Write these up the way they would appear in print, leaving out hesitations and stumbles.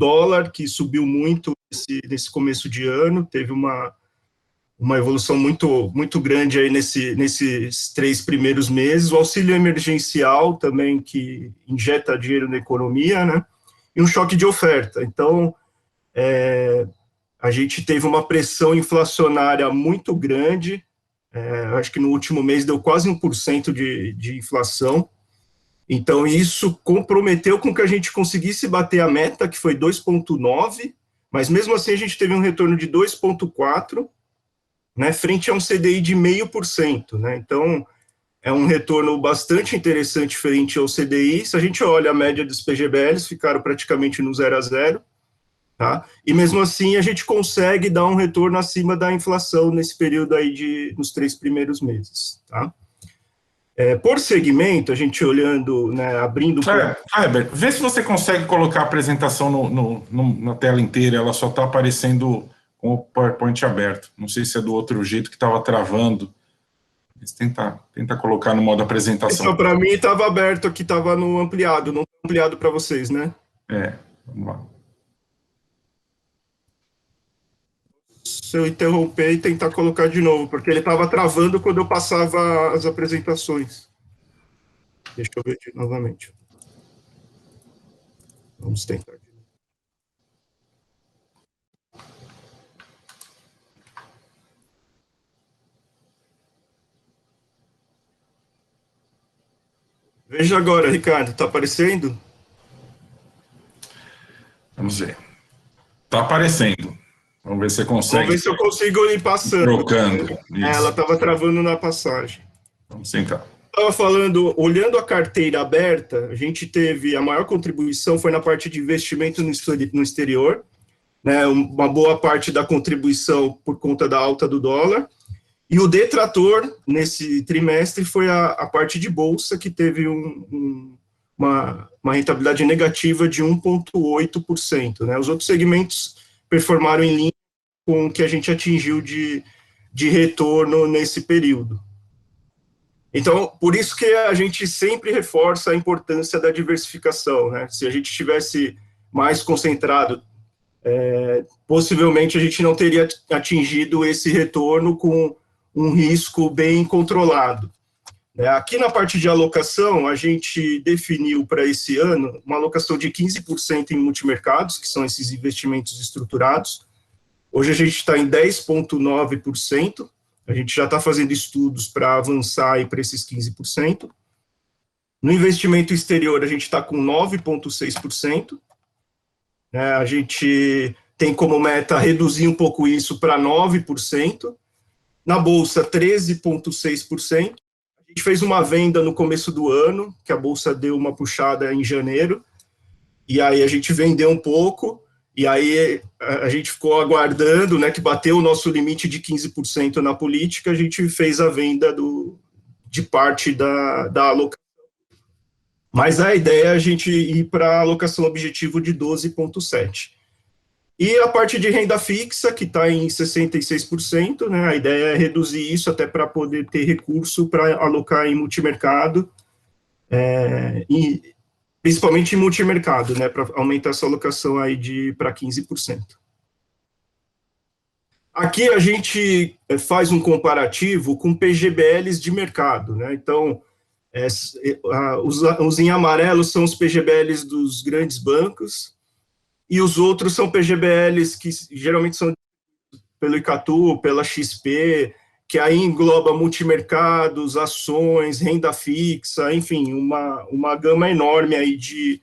dólar, que subiu muito nesse começo de ano, teve uma evolução muito grande aí nesses 3 primeiros meses, o auxílio emergencial também, que injeta dinheiro na economia, né, e um choque de oferta. Então, a gente teve uma pressão inflacionária muito grande, acho que no último mês deu quase 1% de inflação. Então, isso comprometeu com que a gente conseguisse bater a meta, que foi 2,9, mas mesmo assim a gente teve um retorno de 2,4, né, frente a um CDI de 0,5%, né, então é um retorno bastante interessante frente ao CDI. Se a gente olha a média dos PGBLs, ficaram praticamente no 0 a 0, tá, e mesmo assim a gente consegue dar um retorno acima da inflação nesse período aí nos 3 primeiros meses, tá. Por segmento, a gente olhando, né, abrindo... Herbert, vê se você consegue colocar a apresentação na tela inteira, ela só está aparecendo com o PowerPoint aberto. Não sei se é do outro jeito que estava travando. Mas tenta colocar no modo apresentação. Só para mim estava aberto aqui, estava no ampliado, não ampliado para vocês, né? Vamos lá. Se eu interromper e tentar colocar de novo, porque ele estava travando quando eu passava as apresentações. Deixa eu ver aqui novamente. Vamos tentar. Veja agora, Ricardo, está aparecendo? Vamos ver. Está aparecendo. Vamos ver se você consegue. Vamos ver se eu consigo ir passando. Trocando. Ela estava travando na passagem. Vamos tentar. Estava falando, olhando a carteira aberta, a gente teve, a maior contribuição foi na parte de investimento no exterior, né, uma boa parte da contribuição por conta da alta do dólar, e o detrator, nesse trimestre, foi a parte de bolsa, que teve uma rentabilidade negativa de 1,8%, né, os outros segmentos performaram em linha com o que a gente atingiu de retorno nesse período. Então, por isso que a gente sempre reforça a importância da diversificação, né? Se a gente tivesse mais concentrado, possivelmente a gente não teria atingido esse retorno com um risco bem controlado. Aqui na parte de alocação, a gente definiu para esse ano uma alocação de 15% em multimercados, que são esses investimentos estruturados. Hoje a gente está em 10,9%. A gente já está fazendo estudos para avançar para esses 15%. No investimento exterior, a gente está com 9,6%. A gente tem como meta reduzir um pouco isso para 9%. Na Bolsa, 13,6%. A gente fez uma venda no começo do ano, que a Bolsa deu uma puxada em janeiro, e aí a gente vendeu um pouco, e aí a gente ficou aguardando, né, que bateu o nosso limite de 15% na política, a gente fez a venda de parte da alocação. Mas a ideia é a gente ir para a alocação objetivo de 12,7%. E a parte de renda fixa, que está em 66%, né, a ideia é reduzir isso até para poder ter recurso para alocar em multimercado, e principalmente em multimercado, né, para aumentar essa alocação aí para 15%. Aqui a gente faz um comparativo com PGBLs de mercado, né, então, os em amarelo são os PGBLs dos grandes bancos, e os outros são PGBLs que geralmente são pelo Icatu, pela XP, que aí engloba multimercados, ações, renda fixa, enfim, uma gama enorme aí de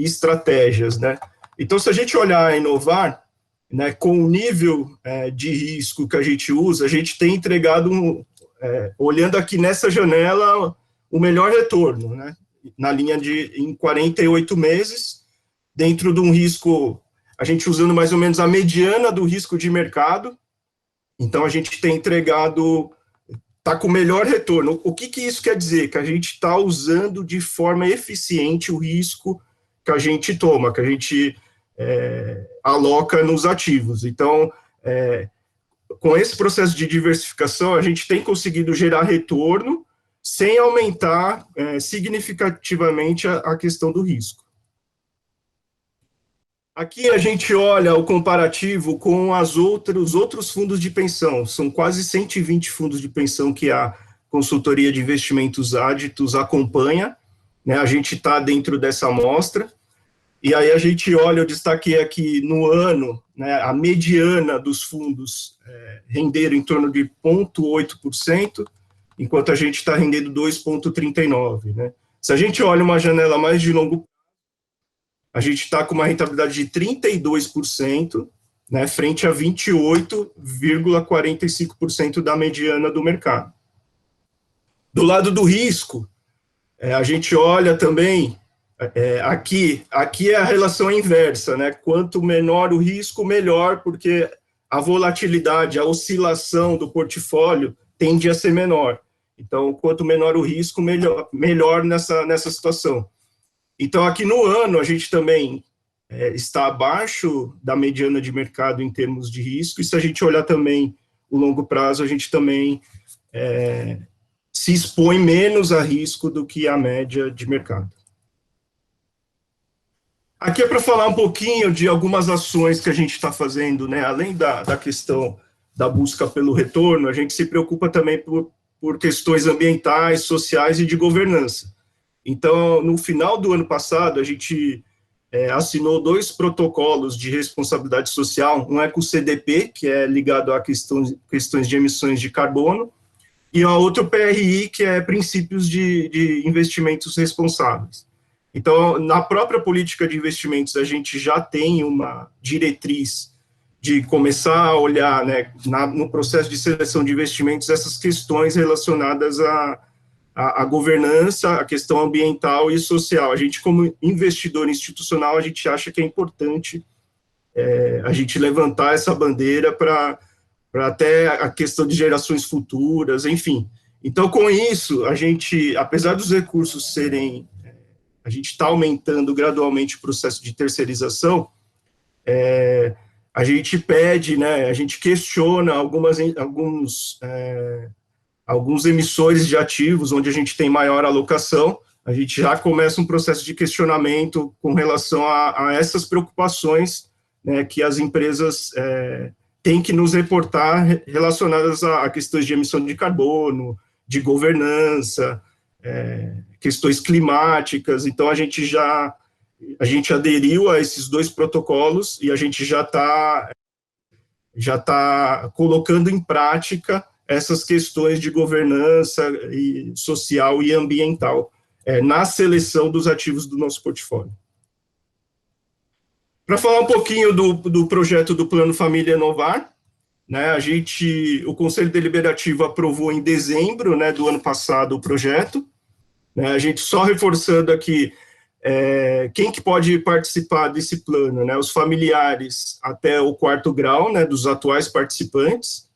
estratégias, né? Então, se a gente olhar a Inovar, né, com o nível de risco que a gente usa, a gente tem entregado, olhando aqui nessa janela, o melhor retorno, né? Na linha em 48 meses, dentro de um risco, a gente usando mais ou menos a mediana do risco de mercado. Então, a gente tem entregado, está com o melhor retorno. O que isso quer dizer? Que a gente está usando de forma eficiente o risco que a gente toma, que a gente aloca nos ativos. Então, com esse processo de diversificação, a gente tem conseguido gerar retorno sem aumentar significativamente a questão do risco. Aqui a gente olha o comparativo com os outros fundos de pensão. São quase 120 fundos de pensão que a consultoria de investimentos Aditus acompanha, né? A gente está dentro dessa amostra. E aí a gente olha, eu destaquei aqui no ano, né, a mediana dos fundos renderam em torno de 0,8%, enquanto a gente está rendendo 2,39%. Né? Se a gente olha uma janela mais de longo prazo, a gente está com uma rentabilidade de 32%, né, frente a 28,45% da mediana do mercado. Do lado do risco, a gente olha também, aqui é a relação inversa, né? Quanto menor o risco, melhor, porque a volatilidade, a oscilação do portfólio tende a ser menor. Então, quanto menor o risco, melhor nessa situação. Então, aqui no ano, a gente também está abaixo da mediana de mercado em termos de risco, e se a gente olhar também o longo prazo, a gente também se expõe menos a risco do que a média de mercado. Aqui é para falar um pouquinho de algumas ações que a gente está fazendo, né? Além da questão da busca pelo retorno, a gente se preocupa também por questões ambientais, sociais e de governança. Então, no final do ano passado, a gente assinou 2 protocolos de responsabilidade social, um é com o CDP, que é ligado a questões de emissões de carbono, e a outro PRI, que é princípios de investimentos responsáveis. Então, na própria política de investimentos, a gente já tem uma diretriz de começar a olhar, né, no processo de seleção de investimentos, essas questões relacionadas à governança, a questão ambiental e social. A gente, como investidor institucional, a gente acha que é importante a gente levantar essa bandeira para até a questão de gerações futuras, enfim. Então, com isso, a gente, apesar dos recursos serem, a gente está aumentando gradualmente o processo de terceirização, a gente pede, né, a gente questiona alguns emissores de ativos, onde a gente tem maior alocação, a gente já começa um processo de questionamento com relação a essas preocupações, né, que as empresas têm que nos reportar relacionadas a questões de emissão de carbono, de governança, questões climáticas. Então, a gente aderiu a esses 2 protocolos e a gente já está colocando em prática essas questões de governança social e ambiental na seleção dos ativos do nosso portfólio. Para falar um pouquinho do projeto do Plano Família Inovar, né, o Conselho Deliberativo aprovou em dezembro, né, do ano passado o projeto, né, a gente só reforçando aqui, quem que pode participar desse plano, né, os familiares até o 4º grau, né, dos atuais participantes,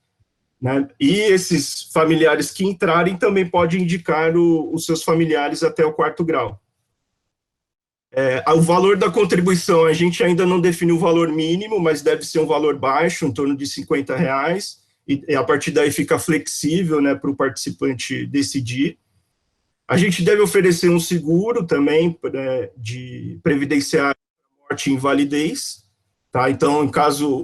né, e esses familiares que entrarem também podem indicar os seus familiares até o 4º grau. O valor da contribuição, a gente ainda não definiu o valor mínimo, mas deve ser um valor baixo, em torno de R$50, e a partir daí fica flexível, né, para o participante decidir. A gente deve oferecer um seguro também de previdenciário, morte e invalidez, tá? Então, caso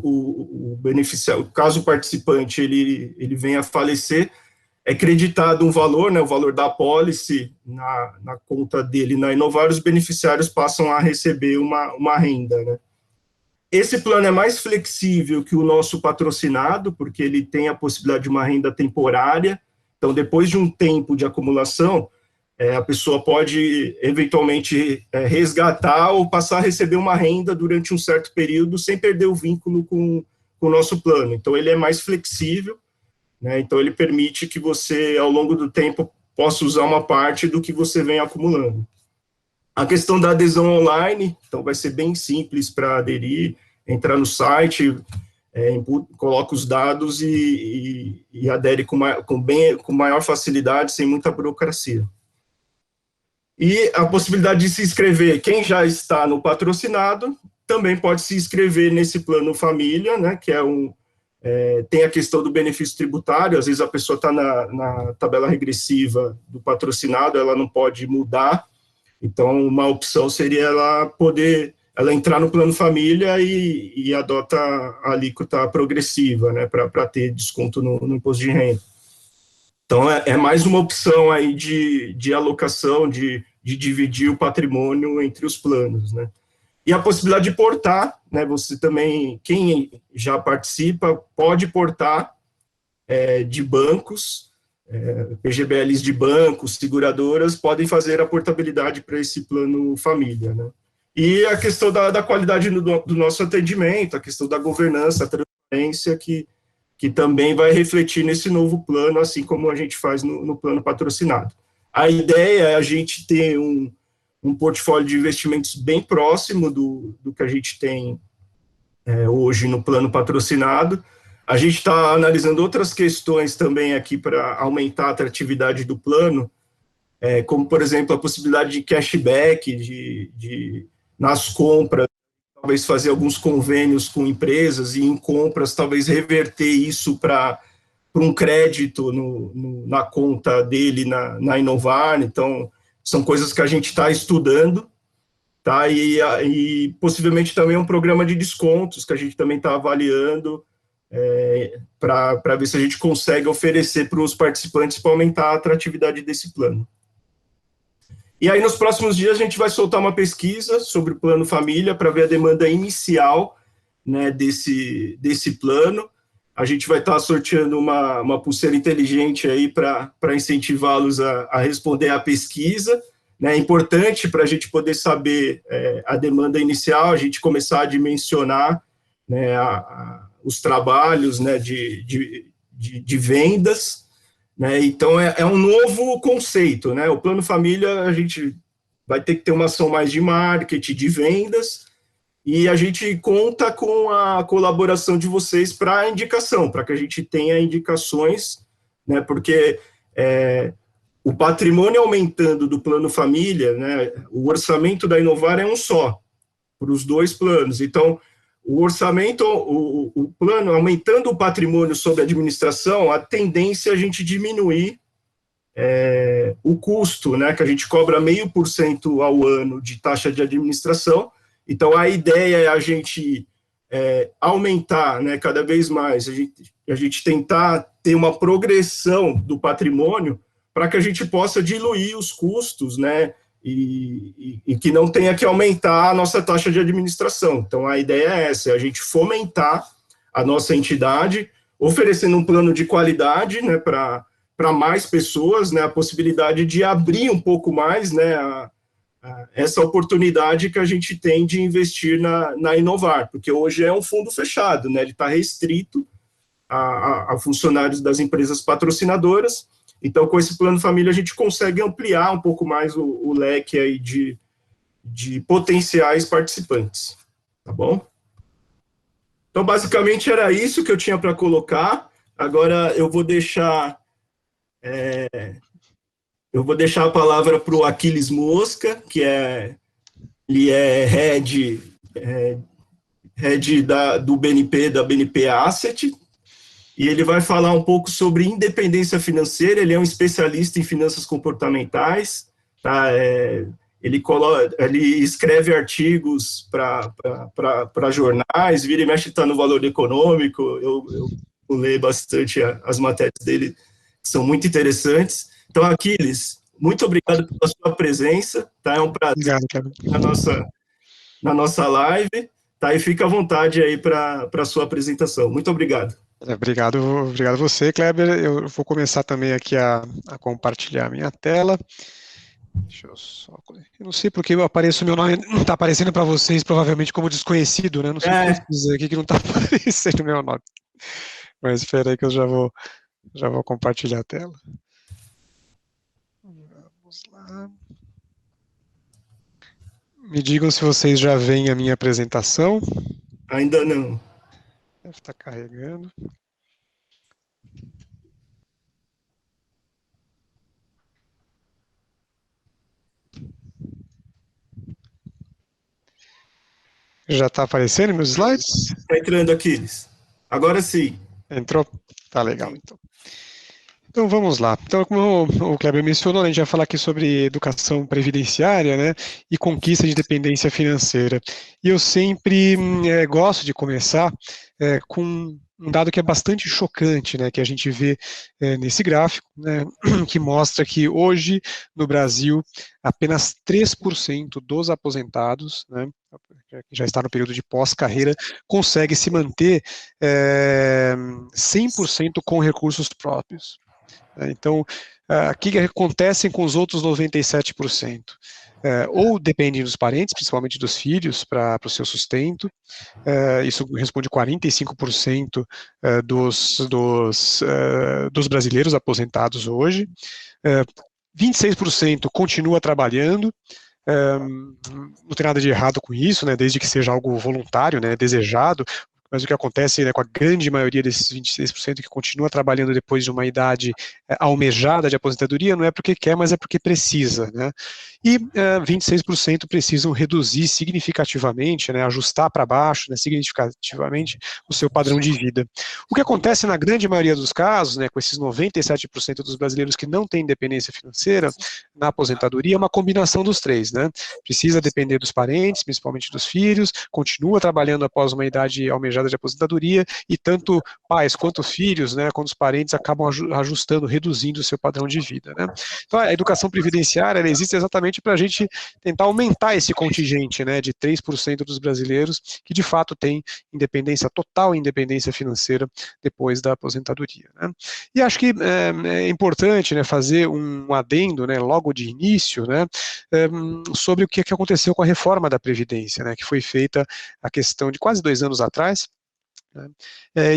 caso o participante ele venha a falecer, é creditado um valor, né, o valor da apólice na conta dele na Inovar, os beneficiários passam a receber uma renda, né. Esse plano é mais flexível que o nosso patrocinado, porque ele tem a possibilidade de uma renda temporária. Então, depois de um tempo de acumulação, a pessoa pode, eventualmente, resgatar ou passar a receber uma renda durante um certo período, sem perder o vínculo com o nosso plano. Então, ele é mais flexível, né? Então, ele permite que você, ao longo do tempo, possa usar uma parte do que você vem acumulando. A questão da adesão online, então, vai ser bem simples para aderir, entrar no site, coloca os dados e adere com maior facilidade, sem muita burocracia. E a possibilidade de se inscrever, quem já está no patrocinado, também pode se inscrever nesse plano família, né, que tem a questão do benefício tributário, às vezes a pessoa está na tabela regressiva do patrocinado, ela não pode mudar, então uma opção seria ela poder, ela entrar no plano família e adota a alíquota progressiva, né, para ter desconto no imposto de renda. Então, é mais uma opção aí de alocação, de dividir o patrimônio entre os planos, né. E a possibilidade de portar, né, você também, quem já participa, pode portar de bancos, PGBLs de bancos, seguradoras, podem fazer a portabilidade para esse plano família, né. E a questão da qualidade do nosso atendimento, a questão da governança, a transparência, que também vai refletir nesse novo plano, assim como a gente faz no plano patrocinado. A ideia é a gente ter um portfólio de investimentos bem próximo do que a gente tem hoje no plano patrocinado. A gente está analisando outras questões também aqui para aumentar a atratividade do plano, como, por exemplo, a possibilidade de cashback, nas compras, talvez fazer alguns convênios com empresas e em compras, talvez reverter isso para um crédito na conta dele na Inovar. Então, são coisas que a gente está estudando, tá? E possivelmente também um programa de descontos que a gente também está avaliando para ver se a gente consegue oferecer para os participantes para aumentar a atratividade desse plano. E aí, nos próximos dias, a gente vai soltar uma pesquisa sobre o plano família para ver a demanda inicial, né, desse plano. A gente vai estar sorteando uma pulseira inteligente aí para incentivá-los a responder à pesquisa. Né. É importante para a gente poder saber a demanda inicial, a gente começar a dimensionar, né, os trabalhos, né, de vendas. Né, então, é um novo conceito, né? O plano família, a gente vai ter que ter uma ação mais de marketing, de vendas, e a gente conta com a colaboração de vocês para a indicação, para que a gente tenha indicações, né? Porque o patrimônio aumentando do plano família, né? O orçamento da Inovar é um só, para os dois planos. Então, o orçamento, o plano, aumentando o patrimônio sob administração, a tendência é a gente diminuir o custo, né, que a gente cobra 0,5% ao ano de taxa de administração. Então, a ideia é a gente aumentar, né, cada vez mais, a gente tentar ter uma progressão do patrimônio para que a gente possa diluir os custos, né, e que não tenha que aumentar a nossa taxa de administração. Então, a ideia é essa, é a gente fomentar a nossa entidade, oferecendo um plano de qualidade, né, para mais pessoas, né, a possibilidade de abrir um pouco mais, né, essa oportunidade que a gente tem de investir na Inovar, porque hoje é um fundo fechado, né, ele está restrito a funcionários das empresas patrocinadoras. Então, com esse plano família, a gente consegue ampliar um pouco mais o leque aí de potenciais participantes, tá bom? Então, basicamente, era isso que eu tinha para colocar. Agora, eu vou deixar a palavra para o Aquiles Mosca, que ele é head do BNP, da BNP Asset, e ele vai falar um pouco sobre independência financeira. Ele é um especialista em finanças comportamentais, tá? Ele escreve artigos para jornais, vira e mexe está no Valor Econômico. Eu leio bastante as matérias dele, que são muito interessantes. Então, Aquiles, muito obrigado pela sua presença, tá? É um prazer na nossa live, tá? E fica à vontade aí para a sua apresentação. Muito obrigado. Obrigado a você, Kleber. Eu vou começar também aqui a compartilhar a minha tela. Deixa eu só... Eu não sei porque aparece o meu nome, não está aparecendo para vocês, provavelmente como desconhecido, né? Não sei o que dizer aqui que não está aparecendo o meu nome. Mas espera aí que eu já vou compartilhar a tela. Vamos lá. Me digam se vocês já veem a minha apresentação. Ainda não. Deve estar carregando. Já está aparecendo meus slides? Está entrando, Aquiles. Agora sim. Entrou? Tá legal, então. Então vamos lá. Então, como o Kleber mencionou, a gente vai falar aqui sobre educação previdenciária, né, e conquista de independência financeira. E eu sempre gosto de começar com um dado que é bastante chocante, né, que a gente vê nesse gráfico, né, que mostra que hoje no Brasil apenas 3% dos aposentados, né, que já está no período de pós-carreira, consegue se manter 100% com recursos próprios. Então, o que acontece com os outros 97%? Ou dependem dos parentes, principalmente dos filhos, para o seu sustento. Isso responde 45% dos brasileiros aposentados hoje. 26% continua trabalhando. Não tem nada de errado com isso, né, desde que seja algo voluntário, né, desejado. Mas o que acontece, né, com a grande maioria desses 26% que continua trabalhando depois de uma idade almejada de aposentadoria, não é porque quer, mas é porque precisa, né? E 26% precisam reduzir significativamente, né, ajustar para baixo, né, significativamente o seu padrão de vida. O que acontece na grande maioria dos casos, né, com esses 97% dos brasileiros que não têm independência financeira na aposentadoria, é uma combinação dos três, né? Precisa depender dos parentes, principalmente dos filhos, continua trabalhando após uma idade almejada de aposentadoria, e tanto pais quanto filhos, né, quanto os parentes acabam ajustando, reduzindo o seu padrão de vida, né. Então a educação previdenciária, ela existe exatamente para a gente tentar aumentar esse contingente, né, de 3% dos brasileiros que de fato tem independência total, independência financeira depois da aposentadoria, né. E acho que é importante, né, fazer um adendo, né, logo de início, né, sobre o que aconteceu com a reforma da Previdência, né, que foi feita a questão de quase 2 anos atrás, né?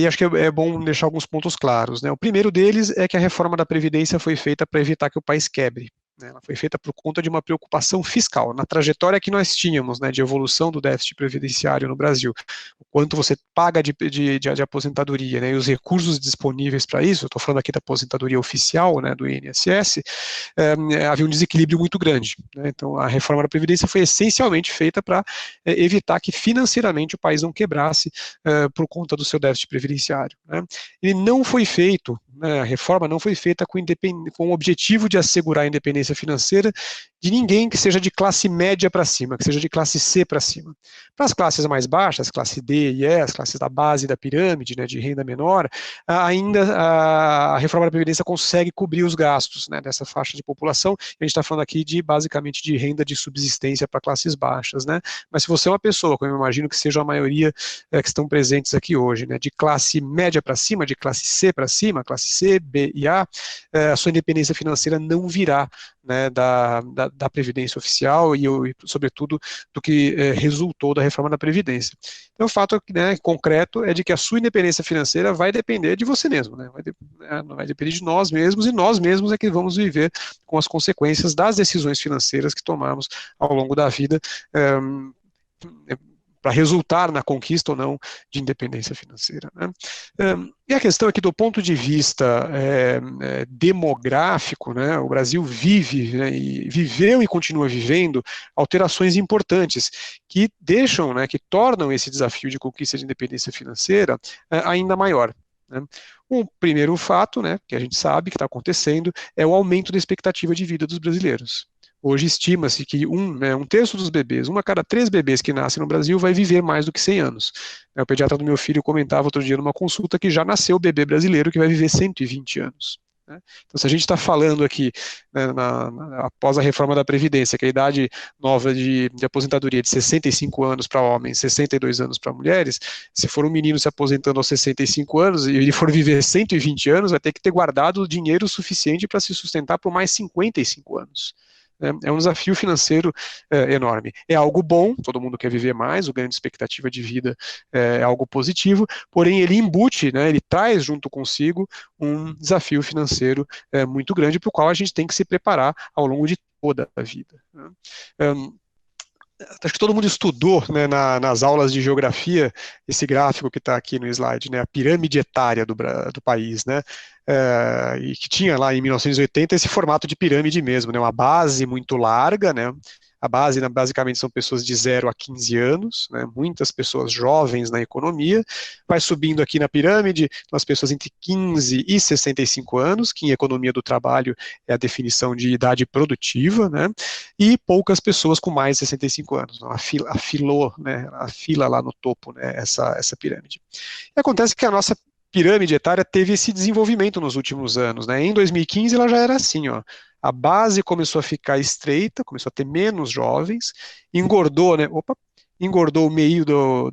E acho que é bom deixar alguns pontos claros, né? O primeiro deles é que a reforma da Previdência foi feita para evitar que o país quebre. Ela foi feita por conta de uma preocupação fiscal, na trajetória que nós tínhamos, né, de evolução do déficit previdenciário no Brasil, o quanto você paga de aposentadoria, né, e os recursos disponíveis para isso, eu estou falando aqui da aposentadoria oficial, né, do INSS, havia um desequilíbrio muito grande, né, então a reforma da Previdência foi essencialmente feita para evitar que financeiramente o país não quebrasse por conta do seu déficit previdenciário, né. Ele não foi feito, né, a reforma não foi feita com o objetivo de assegurar a independência financeira de ninguém que seja de classe média para cima, que seja de classe C para cima. Para as classes mais baixas, classe D e E, as classes da base da pirâmide, né, de renda menor, ainda a reforma da Previdência consegue cobrir os gastos, né, dessa faixa de população. A gente está falando aqui basicamente de renda de subsistência para classes baixas, né? Mas se você é uma pessoa, como eu imagino que seja a maioria que estão presentes aqui hoje, né, de classe média para cima, de classe C para cima, classe C, B e A sua independência financeira não virá, né, da Previdência Oficial e, sobretudo, do que resultou da reforma da Previdência. Então, o fato, né, concreto é de que a sua independência financeira vai depender de você mesmo, né, vai depender de nós mesmos, e nós mesmos é que vamos viver com as consequências das decisões financeiras que tomamos ao longo da vida, para resultar na conquista ou não de independência financeira, né? E a questão é que, do ponto de vista demográfico, né, o Brasil vive, né, viveu e continua vivendo alterações importantes que deixam, né, que tornam esse desafio de conquista de independência financeira ainda maior, né? O primeiro fato, né, que a gente sabe que está acontecendo é o aumento da expectativa de vida dos brasileiros. Hoje estima-se que um terço dos bebês, 1 a cada 3 bebês que nascem no Brasil vai viver mais do que 100 anos. O pediatra do meu filho comentava outro dia numa consulta que já nasceu o bebê brasileiro que vai viver 120 anos. Né? Então, se a gente está falando aqui, né, após a reforma da Previdência, que a idade nova de aposentadoria é de 65 anos para homens, 62 anos para mulheres, se for um menino se aposentando aos 65 anos e ele for viver 120 anos, vai ter que ter guardado dinheiro suficiente para se sustentar por mais 55 anos. É um desafio financeiro enorme. É algo bom, todo mundo quer viver mais, o ganho de expectativa de vida é algo positivo, porém ele embute, né, ele traz junto consigo um desafio financeiro muito grande, para o qual a gente tem que se preparar ao longo de toda a vida, né? Acho que todo mundo estudou, né, nas aulas de geografia esse gráfico que está aqui no slide, né, a pirâmide etária do país, né, e que tinha lá em 1980 esse formato de pirâmide mesmo, né, uma base muito larga, né, A base, né, basicamente, são pessoas de 0 a 15 anos, né, muitas pessoas jovens na economia. Vai subindo aqui na pirâmide, então, as pessoas entre 15 e 65 anos, que em economia do trabalho é a definição de idade produtiva, né, e poucas pessoas com mais de 65 anos. Então, a fila lá no topo, né, essa pirâmide. E acontece que a nossa pirâmide etária teve esse desenvolvimento nos últimos anos, né? Em 2015 ela já era assim, ó. A base começou a ficar estreita, começou a ter menos jovens, engordou, né? Engordou o meio do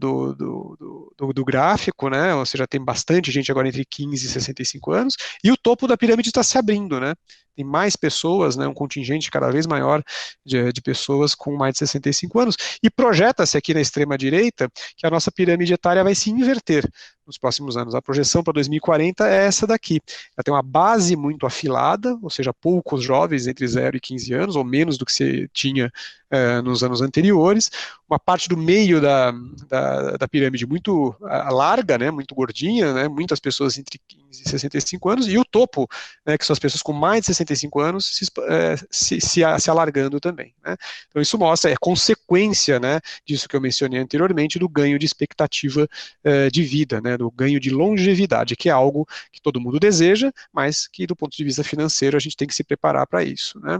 gráfico, né? Ou seja, tem bastante gente agora entre 15 e 65 anos, e o topo da pirâmide está se abrindo, né? Tem mais pessoas, né? Um contingente cada vez maior de pessoas com mais de 65 anos, e projeta-se aqui na extrema direita que a nossa pirâmide etária vai se inverter nos próximos anos. A projeção para 2040 é essa daqui. Ela tem uma base muito afilada, ou seja, poucos jovens entre 0 e 15 anos, ou menos do que se tinha nos anos anteriores, uma parte do meio da pirâmide muito larga, né, muito gordinha, né, muitas pessoas entre 15 e 65 anos, e o topo, né, que são as pessoas com mais de 65 anos, se alargando também. Né. Então isso mostra, é consequência, né, disso que eu mencionei anteriormente, do ganho de expectativa de vida, né, do ganho de longevidade, que é algo que todo mundo deseja, mas que do ponto de vista financeiro a gente tem que se preparar para isso. Né.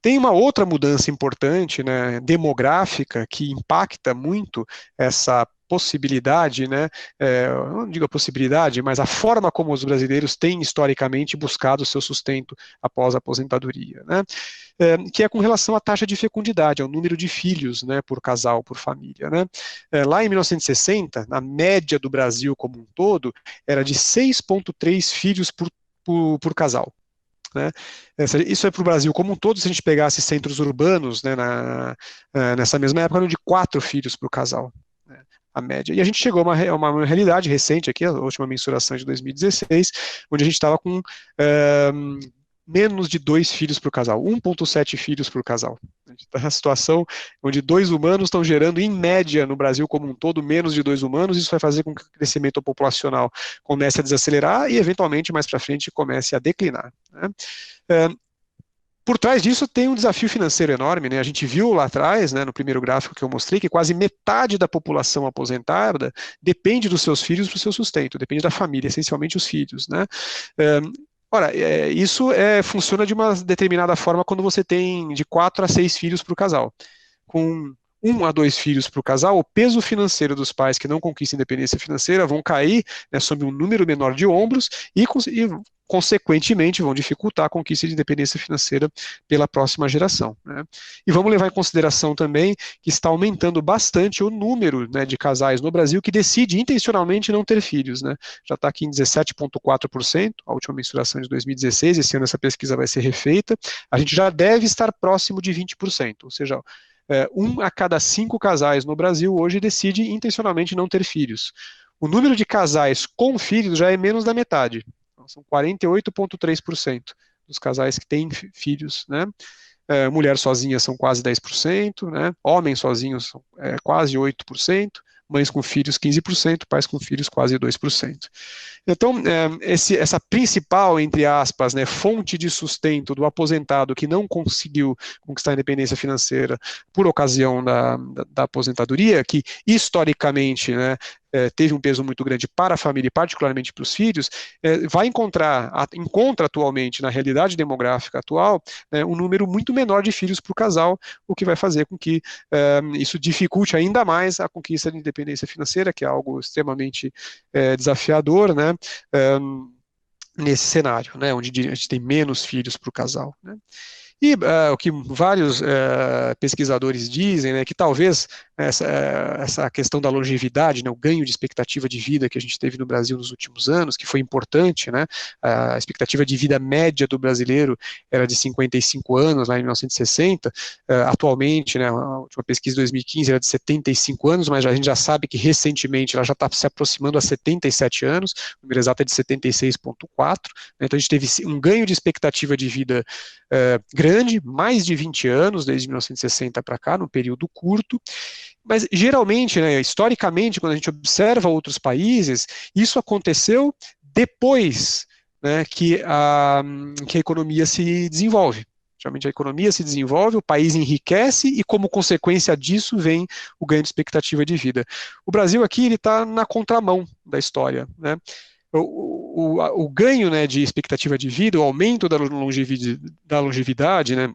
Tem uma outra mudança importante, né, demográfica, que impacta muito essa possibilidade, né, não digo a possibilidade, mas a forma como os brasileiros têm historicamente buscado o seu sustento após a aposentadoria, né, que é com relação à taxa de fecundidade, ao número de filhos, né, por casal, por família, né. Lá em 1960, na média do Brasil como um todo, era de 6,3 filhos por casal. Né? Isso é para o Brasil como um todo. Se a gente pegasse centros urbanos, né, nessa mesma época, eram de 4 filhos por casal, né, a média. E a gente chegou a uma realidade recente aqui, a última mensuração de 2016, onde a gente estava com menos de 2 filhos por casal, 1,7 filhos por casal. A gente está na situação onde 2 humanos estão gerando, em média, no Brasil como um todo, menos de 2 humanos. Isso vai fazer com que o crescimento populacional comece a desacelerar e, eventualmente, mais para frente, comece a declinar. Né? Por trás disso tem um desafio financeiro enorme, né? A gente viu lá atrás, né, no primeiro gráfico que eu mostrei, que quase metade da população aposentada depende dos seus filhos para o seu sustento, depende da família, essencialmente os filhos, né? Ora, isso funciona de uma determinada forma quando você tem de 4 a 6 filhos para o casal. Com 1 a 2 filhos para o casal, o peso financeiro dos pais que não conquistam independência financeira vão cair, né, sob um número menor de ombros e, consequentemente, vão dificultar a conquista de independência financeira pela próxima geração. Né? E vamos levar em consideração também que está aumentando bastante o número, né, de casais no Brasil que decide intencionalmente não ter filhos. Né? Já está aqui em 17,4%, a última mensuração de 2016, esse ano essa pesquisa vai ser refeita. A gente já deve estar próximo de 20%, ou seja, 1 a cada 5 casais no Brasil hoje decide intencionalmente não ter filhos. O número de casais com filhos já é menos da metade. Então, são 48,3% dos casais que têm filhos, né? Mulher sozinha são quase 10%, né? Homens sozinhos são quase 8%, mães com filhos 15%, pais com filhos quase 2%. Então, essa principal, entre aspas, né, fonte de sustento do aposentado que não conseguiu conquistar a independência financeira por ocasião da aposentadoria, que historicamente, né, teve um peso muito grande para a família e particularmente para os filhos, encontra atualmente, na realidade demográfica atual, um número muito menor de filhos por casal, o que vai fazer com que isso dificulte ainda mais a conquista da independência financeira, que é algo extremamente desafiador, né, nesse cenário, né, onde a gente tem menos filhos por casal. Né. E o que vários pesquisadores dizem, né, que talvez essa questão da longevidade, né, o ganho de expectativa de vida que a gente teve no Brasil nos últimos anos, que foi importante, né, a expectativa de vida média do brasileiro era de 55 anos, lá em 1960, atualmente, né, a última pesquisa de 2015 era de 75 anos, mas a gente já sabe que recentemente ela já está se aproximando a 77 anos, o número exato é de 76,4, né, então a gente teve um ganho de expectativa de vida grande, mais de 20 anos, desde 1960 para cá, num período curto, mas geralmente, né, historicamente, quando a gente observa outros países, isso aconteceu depois, né, que a economia se desenvolve. Geralmente a economia se desenvolve, o país enriquece e, como consequência disso, vem o ganho de expectativa de vida. O Brasil aqui está na contramão da história, né? O ganho, né, de expectativa de vida, o aumento da longevidade, né,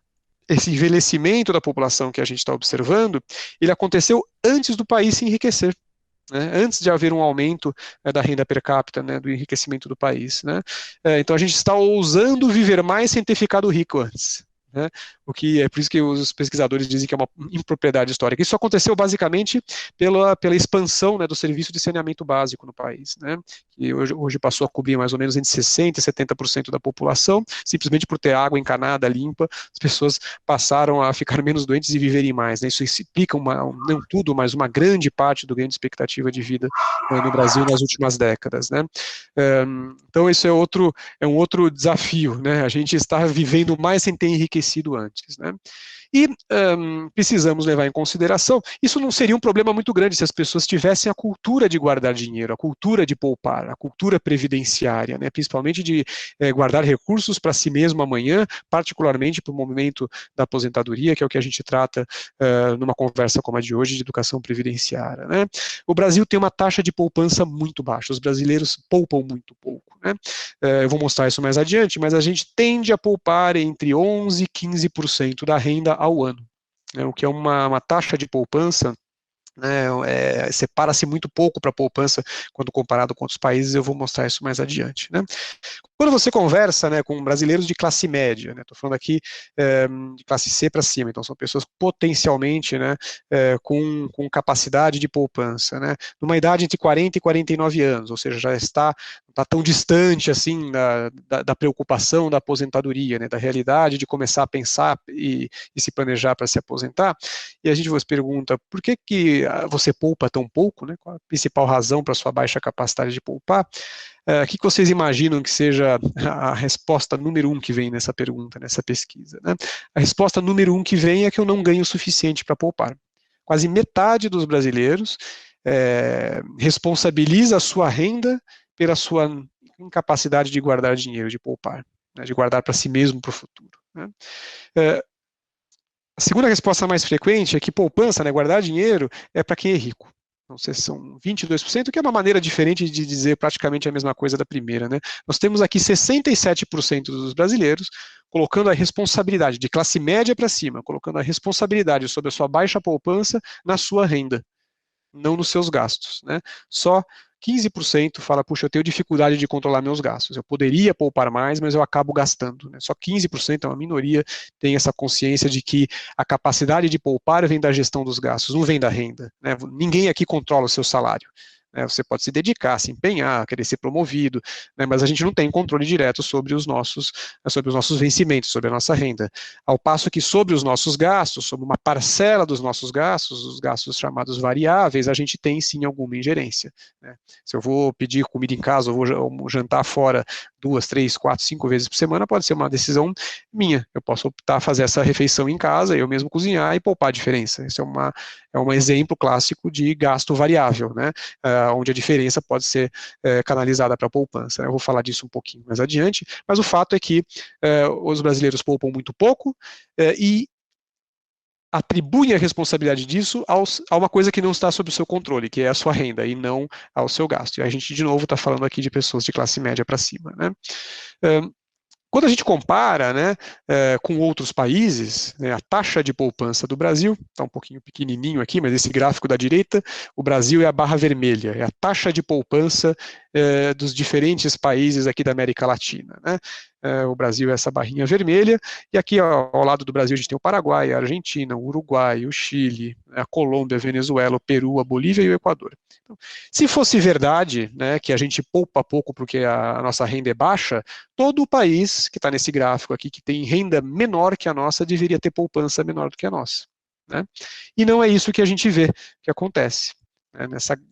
esse envelhecimento da população que a gente está observando, ele aconteceu antes do país se enriquecer. Né, antes de haver um aumento da renda per capita, né, do enriquecimento do país. Né. Então a gente está ousando viver mais sem ter ficado rico antes. Né, o que é por isso que os pesquisadores dizem que é uma impropriedade histórica. Isso aconteceu basicamente pela expansão, né, do serviço de saneamento básico no país, né, que hoje passou a cobrir mais ou menos entre 60% e 70% da população, simplesmente por ter água encanada, limpa, as pessoas passaram a ficar menos doentes e viverem mais. Né, isso explica, não tudo, mas uma grande parte do ganho de expectativa de vida no Brasil nas últimas décadas. Né. Então isso é um outro desafio, né, a gente está vivendo mais sem ter enriquecido antes. Né? E precisamos levar em consideração, isso não seria um problema muito grande se as pessoas tivessem a cultura de guardar dinheiro, a cultura de poupar, a cultura previdenciária, né, principalmente de guardar recursos para si mesmo amanhã, particularmente para o momento da aposentadoria, que é o que a gente trata numa conversa como a de hoje, de educação previdenciária. Né? O Brasil tem uma taxa de poupança muito baixa, os brasileiros poupam muito pouco. Né? Eu vou mostrar isso mais adiante, mas a gente tende a poupar entre 11% e 15% da renda ao ano, né, o que é uma taxa de poupança, né, separa-se muito pouco para a poupança quando comparado com outros países. Eu vou mostrar isso mais adiante. Né. Quando você conversa, né, com brasileiros de classe média, estou falando aqui de classe C para cima, então são pessoas potencialmente, né, com capacidade de poupança, né, numa idade entre 40 e 49 anos, ou seja, já está tão distante assim da preocupação da aposentadoria, né, da realidade de começar a pensar e se planejar para se aposentar, e a gente vos pergunta, por que você poupa tão pouco, né, qual a principal razão para a sua baixa capacidade de poupar? O que vocês imaginam que seja a resposta número 1 que vem nessa pergunta, nessa pesquisa? Né? A resposta número 1 que vem é que eu não ganho o suficiente para poupar. Quase metade dos brasileiros responsabiliza a sua renda pela sua incapacidade de guardar dinheiro, de poupar, né, de guardar para si mesmo para o futuro. Né? A segunda resposta mais frequente é que poupança, né, guardar dinheiro, é para quem é rico. Não sei se são 22%, que é uma maneira diferente de dizer praticamente a mesma coisa da primeira. Né? Nós temos aqui 67% dos brasileiros colocando a responsabilidade de classe média para cima, colocando a responsabilidade sobre a sua baixa poupança na sua renda, não nos seus gastos. Né? Só 15% fala, puxa, eu tenho dificuldade de controlar meus gastos, eu poderia poupar mais, mas eu acabo gastando. Né? Só 15%, é uma minoria, tem essa consciência de que a capacidade de poupar vem da gestão dos gastos, não vem da renda. Né? Ninguém aqui controla o seu salário. Você pode se dedicar, se empenhar, querer ser promovido, né, mas a gente não tem controle direto sobre os nossos vencimentos, sobre a nossa renda. Ao passo que sobre os nossos gastos, sobre uma parcela dos nossos gastos, os gastos chamados variáveis, a gente tem sim alguma ingerência. Né. Se eu vou pedir comida em casa, ou vou jantar fora 2, 3, 4, 5 vezes por semana, pode ser uma decisão minha. Eu posso optar a fazer essa refeição em casa, eu mesmo cozinhar e poupar a diferença. Esse é um exemplo clássico de gasto variável, né? Onde a diferença pode ser canalizada para a poupança. Eu vou falar disso um pouquinho mais adiante, mas o fato é que os brasileiros poupam muito pouco e atribuem a responsabilidade disso a uma coisa que não está sob o seu controle, que é a sua renda, e não ao seu gasto. E a gente, de novo, está falando aqui de pessoas de classe média para cima. Né? Quando a gente compara, né, com outros países, né, a taxa de poupança do Brasil, está um pouquinho pequenininho aqui, mas esse gráfico da direita, o Brasil é a barra vermelha, é a taxa de poupança dos diferentes países aqui da América Latina. Né? O Brasil é essa barrinha vermelha, e aqui ao lado do Brasil a gente tem o Paraguai, a Argentina, o Uruguai, o Chile, a Colômbia, a Venezuela, o Peru, a Bolívia e o Equador. Então, se fosse verdade, né, que a gente poupa pouco porque a nossa renda é baixa, todo o país que está nesse gráfico aqui, que tem renda menor que a nossa, deveria ter poupança menor do que a nossa. Né? E não é isso que a gente vê que acontece.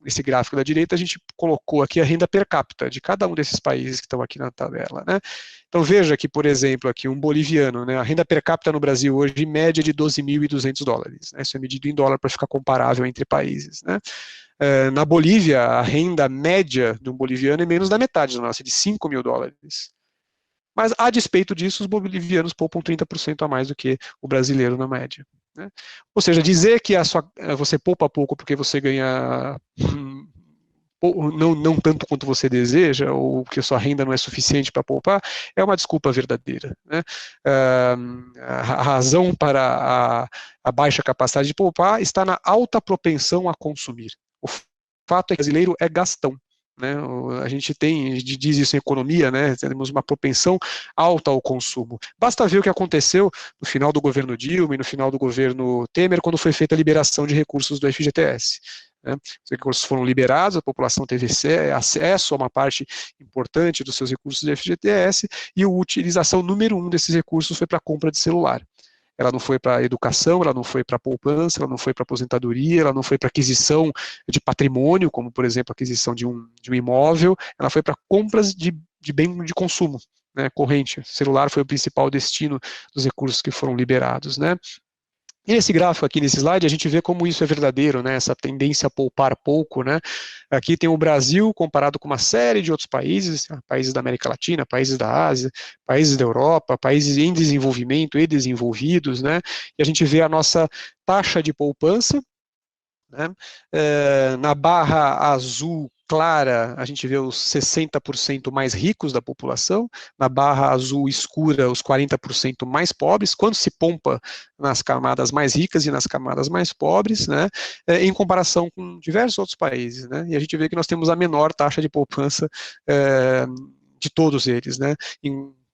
Nesse gráfico da direita, a gente colocou aqui a renda per capita de cada um desses países que estão aqui na tabela. Né? Então veja que, por exemplo, aqui um boliviano, né, a renda per capita no Brasil hoje, em média, de $12.200. Né? Isso é medido em dólar para ficar comparável entre países. Né? Na Bolívia, a renda média de um boliviano é menos da metade da nossa, de $5.000. Mas, a despeito disso, os bolivianos poupam 30% a mais do que o brasileiro na média. Né? Ou seja, dizer que você poupa pouco porque você ganha não tanto quanto você deseja, ou que a sua renda não é suficiente para poupar, é uma desculpa verdadeira. Né? A razão para a baixa capacidade de poupar está na alta propensão a consumir. O fato é que o brasileiro é gastão. Né? A gente diz isso em economia, né? Temos uma propensão alta ao consumo. Basta ver o que aconteceu no final do governo Dilma e no final do governo Temer, quando foi feita a liberação de recursos do FGTS. Né? Os recursos foram liberados, a população teve acesso a uma parte importante dos seus recursos do FGTS, e a utilização número 1 desses recursos foi para a compra de celular. Ela não foi para educação, ela não foi para poupança, ela não foi para aposentadoria, ela não foi para aquisição de patrimônio, como, por exemplo, a aquisição de um imóvel, ela foi para compras de bem de consumo, né, corrente. O celular foi o principal destino dos recursos que foram liberados, né. E nesse gráfico aqui, nesse slide, a gente vê como isso é verdadeiro, né, essa tendência a poupar pouco, né. Aqui tem o Brasil comparado com uma série de outros países, países da América Latina, países da Ásia, países da Europa, países em desenvolvimento e desenvolvidos, né, e a gente vê a nossa taxa de poupança, né, na barra azul clara, a gente vê os 60% mais ricos da população, na barra azul escura, os 40% mais pobres, quando se pompa nas camadas mais ricas e nas camadas mais pobres, né, em comparação com diversos outros países, né, e a gente vê que nós temos a menor taxa de poupança de todos eles, né,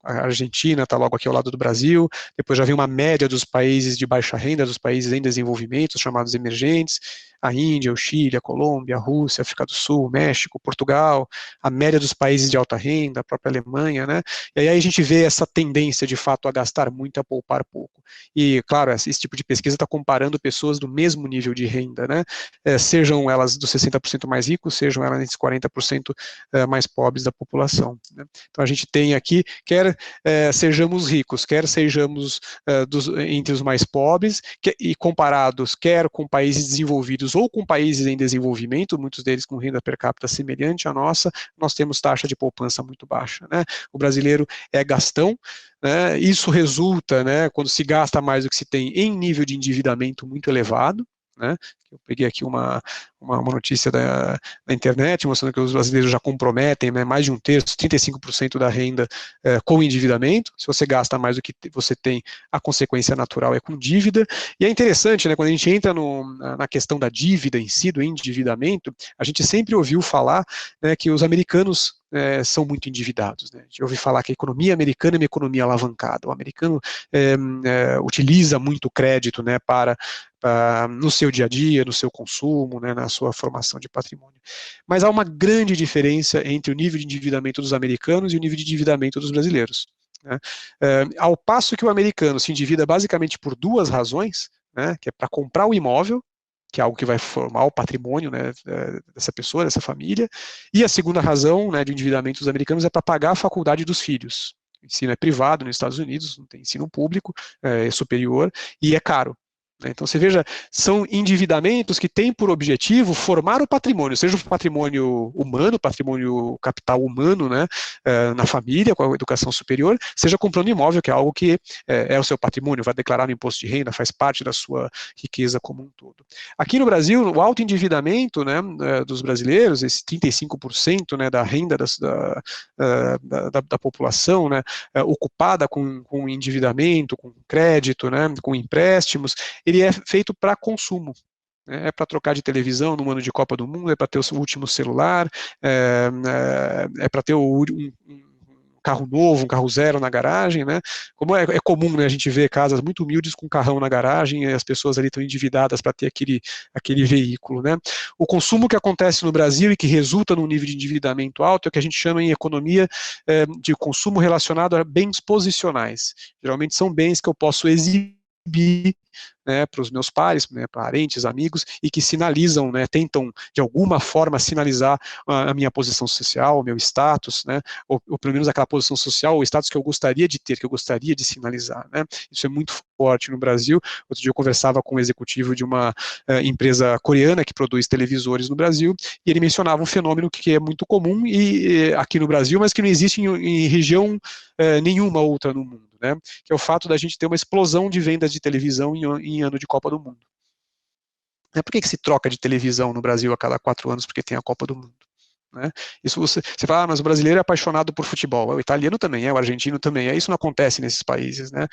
a Argentina está logo aqui ao lado do Brasil, depois já vem uma média dos países de baixa renda, dos países em desenvolvimento, os chamados emergentes, a Índia, o Chile, a Colômbia, a Rússia, a África do Sul, México, Portugal, a média dos países de alta renda, a própria Alemanha, né? E aí a gente vê essa tendência, de fato, a gastar muito, a poupar pouco. E, claro, esse tipo de pesquisa está comparando pessoas do mesmo nível de renda, né? Sejam elas dos 60% mais ricos, sejam elas dos 40% mais pobres da população. Né? Então a gente tem aqui, quer sejamos ricos, quer sejamos entre os mais pobres, e comparados quer com países desenvolvidos ou com países em desenvolvimento, muitos deles com renda per capita semelhante à nossa, nós temos taxa de poupança muito baixa. Né? O brasileiro é gastão, né? Isso resulta, né, quando se gasta mais do que se tem, em nível de endividamento muito elevado. Né? Eu peguei aqui uma notícia da internet mostrando que os brasileiros já comprometem, né, mais de um terço, 35% da renda com endividamento. Se você gasta mais do que você tem, a consequência natural é com dívida. E é interessante, né, quando a gente entra na questão da dívida em si, do endividamento, a gente sempre ouviu falar, né, que os americanos são muito endividados. Né? A gente ouve falar que a economia americana é uma economia alavancada. O americano utiliza muito crédito, né, no seu dia a dia, no seu consumo, né, na sua formação de patrimônio. Mas há uma grande diferença entre o nível de endividamento dos americanos e o nível de endividamento dos brasileiros. Né? Ao passo que o americano se endivida basicamente por duas razões, né, que é para comprar o imóvel, que é algo que vai formar o patrimônio, né, dessa pessoa, dessa família, e a segunda razão, né, de endividamento dos americanos é para pagar a faculdade dos filhos. O ensino é privado nos Estados Unidos, não tem ensino público, é superior, e é caro. Então, você veja, são endividamentos que têm por objetivo formar o patrimônio, seja o patrimônio humano, patrimônio capital humano, né, na família, com a educação superior, seja comprando imóvel, que é algo que é o seu patrimônio, vai declarar no imposto de renda, faz parte da sua riqueza como um todo. Aqui no Brasil, o alto endividamento, né, dos brasileiros, esse 35%, né, da renda da população, né, ocupada com endividamento, com crédito, né, com empréstimos, ele é feito para consumo. É para trocar de televisão no ano de Copa do Mundo, é para ter o seu último celular, é para ter um carro novo, um carro zero na garagem, né? Como é comum, né, a gente ver casas muito humildes com carrão na garagem e as pessoas ali estão endividadas para ter aquele veículo, né? O consumo que acontece no Brasil e que resulta num nível de endividamento alto é o que a gente chama em economia de consumo relacionado a bens posicionais. Geralmente são bens que eu posso exibir, né, para os meus pares, né, parentes, amigos, e que sinalizam, né, tentam de alguma forma sinalizar a minha posição social, o meu status, né, ou pelo menos aquela posição social, o status que eu gostaria de ter, que eu gostaria de sinalizar, né. Isso é muito forte no Brasil. Outro dia eu conversava com um executivo de uma empresa coreana que produz televisores no Brasil, e ele mencionava um fenômeno que é muito comum aqui no Brasil, mas que não existe em região nenhuma outra no mundo, né, que é o fato da gente ter uma explosão de vendas de televisão em ano de Copa do Mundo. Por que se troca de televisão no Brasil a cada 4 anos? Porque tem a Copa do Mundo. Né? Isso você fala, mas o brasileiro é apaixonado por futebol, o italiano também é, o argentino também é, isso não acontece nesses países, né?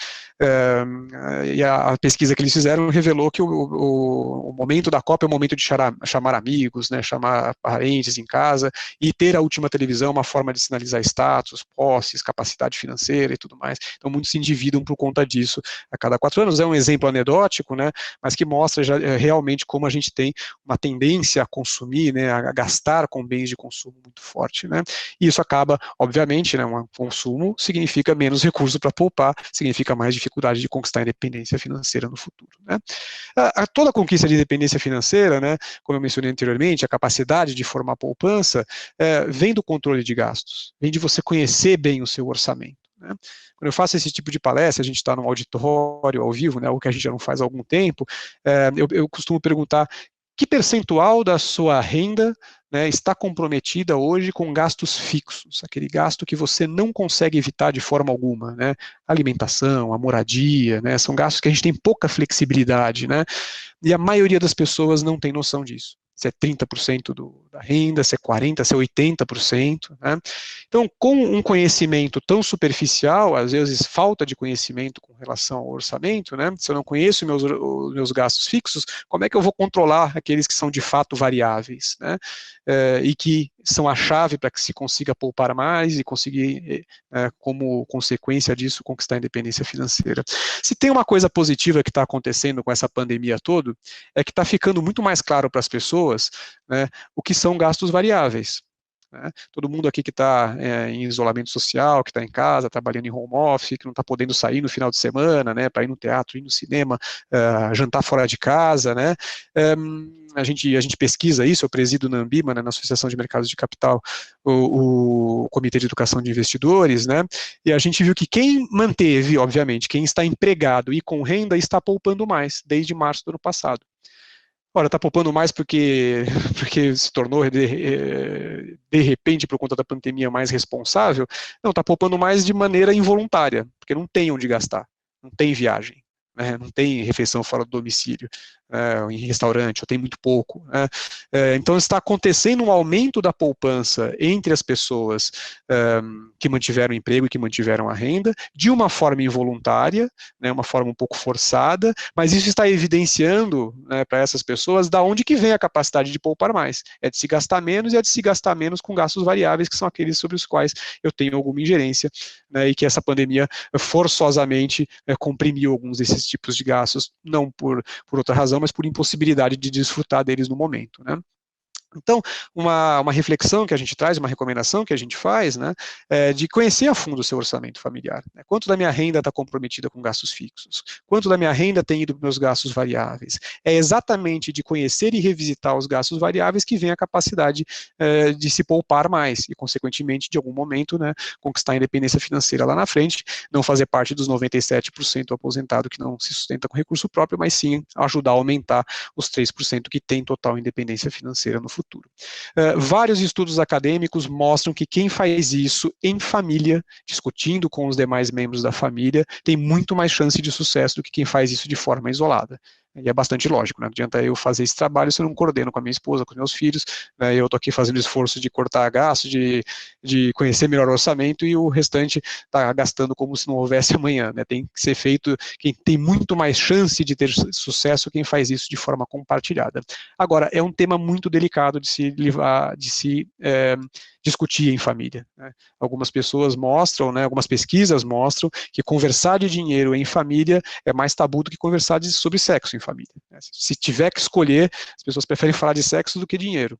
E a pesquisa que eles fizeram revelou que o momento da Copa é o momento de chamar amigos, né, chamar parentes em casa, e ter a última televisão é uma forma de sinalizar status, posses, capacidade financeira e tudo mais. Então muitos se endividam por conta disso a cada 4 anos. É um exemplo anedótico, né, mas que mostra já, realmente como a gente tem uma tendência a consumir, né, a gastar com bens de consumo muito forte, né? E isso acaba, obviamente, né, um consumo significa menos recurso para poupar, significa mais dificuldade de conquistar a independência financeira no futuro, né? Toda a conquista de independência financeira, né, como eu mencionei anteriormente, a capacidade de formar poupança, vem do controle de gastos, vem de você conhecer bem o seu orçamento, né? Quando eu faço esse tipo de palestra, a gente está num auditório ao vivo, né, o que a gente já não faz há algum tempo, eu costumo perguntar que percentual da sua renda, né, está comprometida hoje com gastos fixos, aquele gasto que você não consegue evitar de forma alguma, né, alimentação, a moradia, né, são gastos que a gente tem pouca flexibilidade, né, e a maioria das pessoas não tem noção disso. Se é 30% da renda, se é 40%, se é 80%, né? Então, com um conhecimento tão superficial, às vezes falta de conhecimento com relação ao orçamento, né? Se eu não conheço os meus gastos fixos, como é que eu vou controlar aqueles que são de fato variáveis, né? E que são a chave para que se consiga poupar mais e conseguir, como consequência disso, conquistar a independência financeira. Se tem uma coisa positiva que está acontecendo com essa pandemia toda, é que está ficando muito mais claro para as pessoas, né, o que são gastos variáveis. Né? Todo mundo aqui que está em isolamento social, que está em casa, trabalhando em home office, que não está podendo sair no final de semana, né, para ir no teatro, ir no cinema, jantar fora de casa, né, a gente pesquisa isso, eu presido na Ambima, né, na Associação de Mercados de Capital, o Comitê de Educação de Investidores, né, e a gente viu que quem manteve, obviamente, quem está empregado e com renda está poupando mais, desde março do ano passado. Ora, está poupando mais porque se tornou, de repente, por conta da pandemia, mais responsável? Não, está poupando mais de maneira involuntária, porque não tem onde gastar, não tem viagem, né, não tem refeição fora do domicílio, em restaurante, ou tem muito pouco, né? Então está acontecendo um aumento da poupança entre as pessoas que mantiveram o emprego e que mantiveram a renda, de uma forma involuntária, né, uma forma um pouco forçada, mas isso está evidenciando, né, para essas pessoas da onde que vem a capacidade de poupar mais. É de se gastar menos e é de se gastar menos com gastos variáveis, que são aqueles sobre os quais eu tenho alguma ingerência, né, e que essa pandemia forçosamente comprimiu alguns desses tipos de gastos, não por outra razão, mas por impossibilidade de desfrutar deles no momento, né? Então, uma reflexão que a gente traz, uma recomendação que a gente faz, né, é de conhecer a fundo o seu orçamento familiar. Né? Quanto da minha renda está comprometida com gastos fixos? Quanto da minha renda tem ido para meus gastos variáveis? É exatamente de conhecer e revisitar os gastos variáveis que vem a capacidade de se poupar mais e, consequentemente, de algum momento, né, conquistar a independência financeira lá na frente, não fazer parte dos 97% do aposentado que não se sustenta com recurso próprio, mas sim ajudar a aumentar os 3% que tem total independência financeira no futuro. Vários estudos acadêmicos mostram que quem faz isso em família, discutindo com os demais membros da família, tem muito mais chance de sucesso do que quem faz isso de forma isolada. E é bastante lógico, né? Não adianta eu fazer esse trabalho se eu não coordeno com a minha esposa, com os meus filhos, né? Eu estou aqui fazendo esforço de cortar gasto, de conhecer melhor o orçamento, e o restante está gastando como se não houvesse amanhã, né? Tem que ser feito, quem tem muito mais chance de ter sucesso, quem faz isso de forma compartilhada. Agora, é um tema muito delicado de se discutir em família, né? Algumas pessoas mostram, né, algumas pesquisas mostram que conversar de dinheiro em família é mais tabu do que conversar sobre sexo em família. família. Se tiver que escolher, as pessoas preferem falar de sexo do que dinheiro.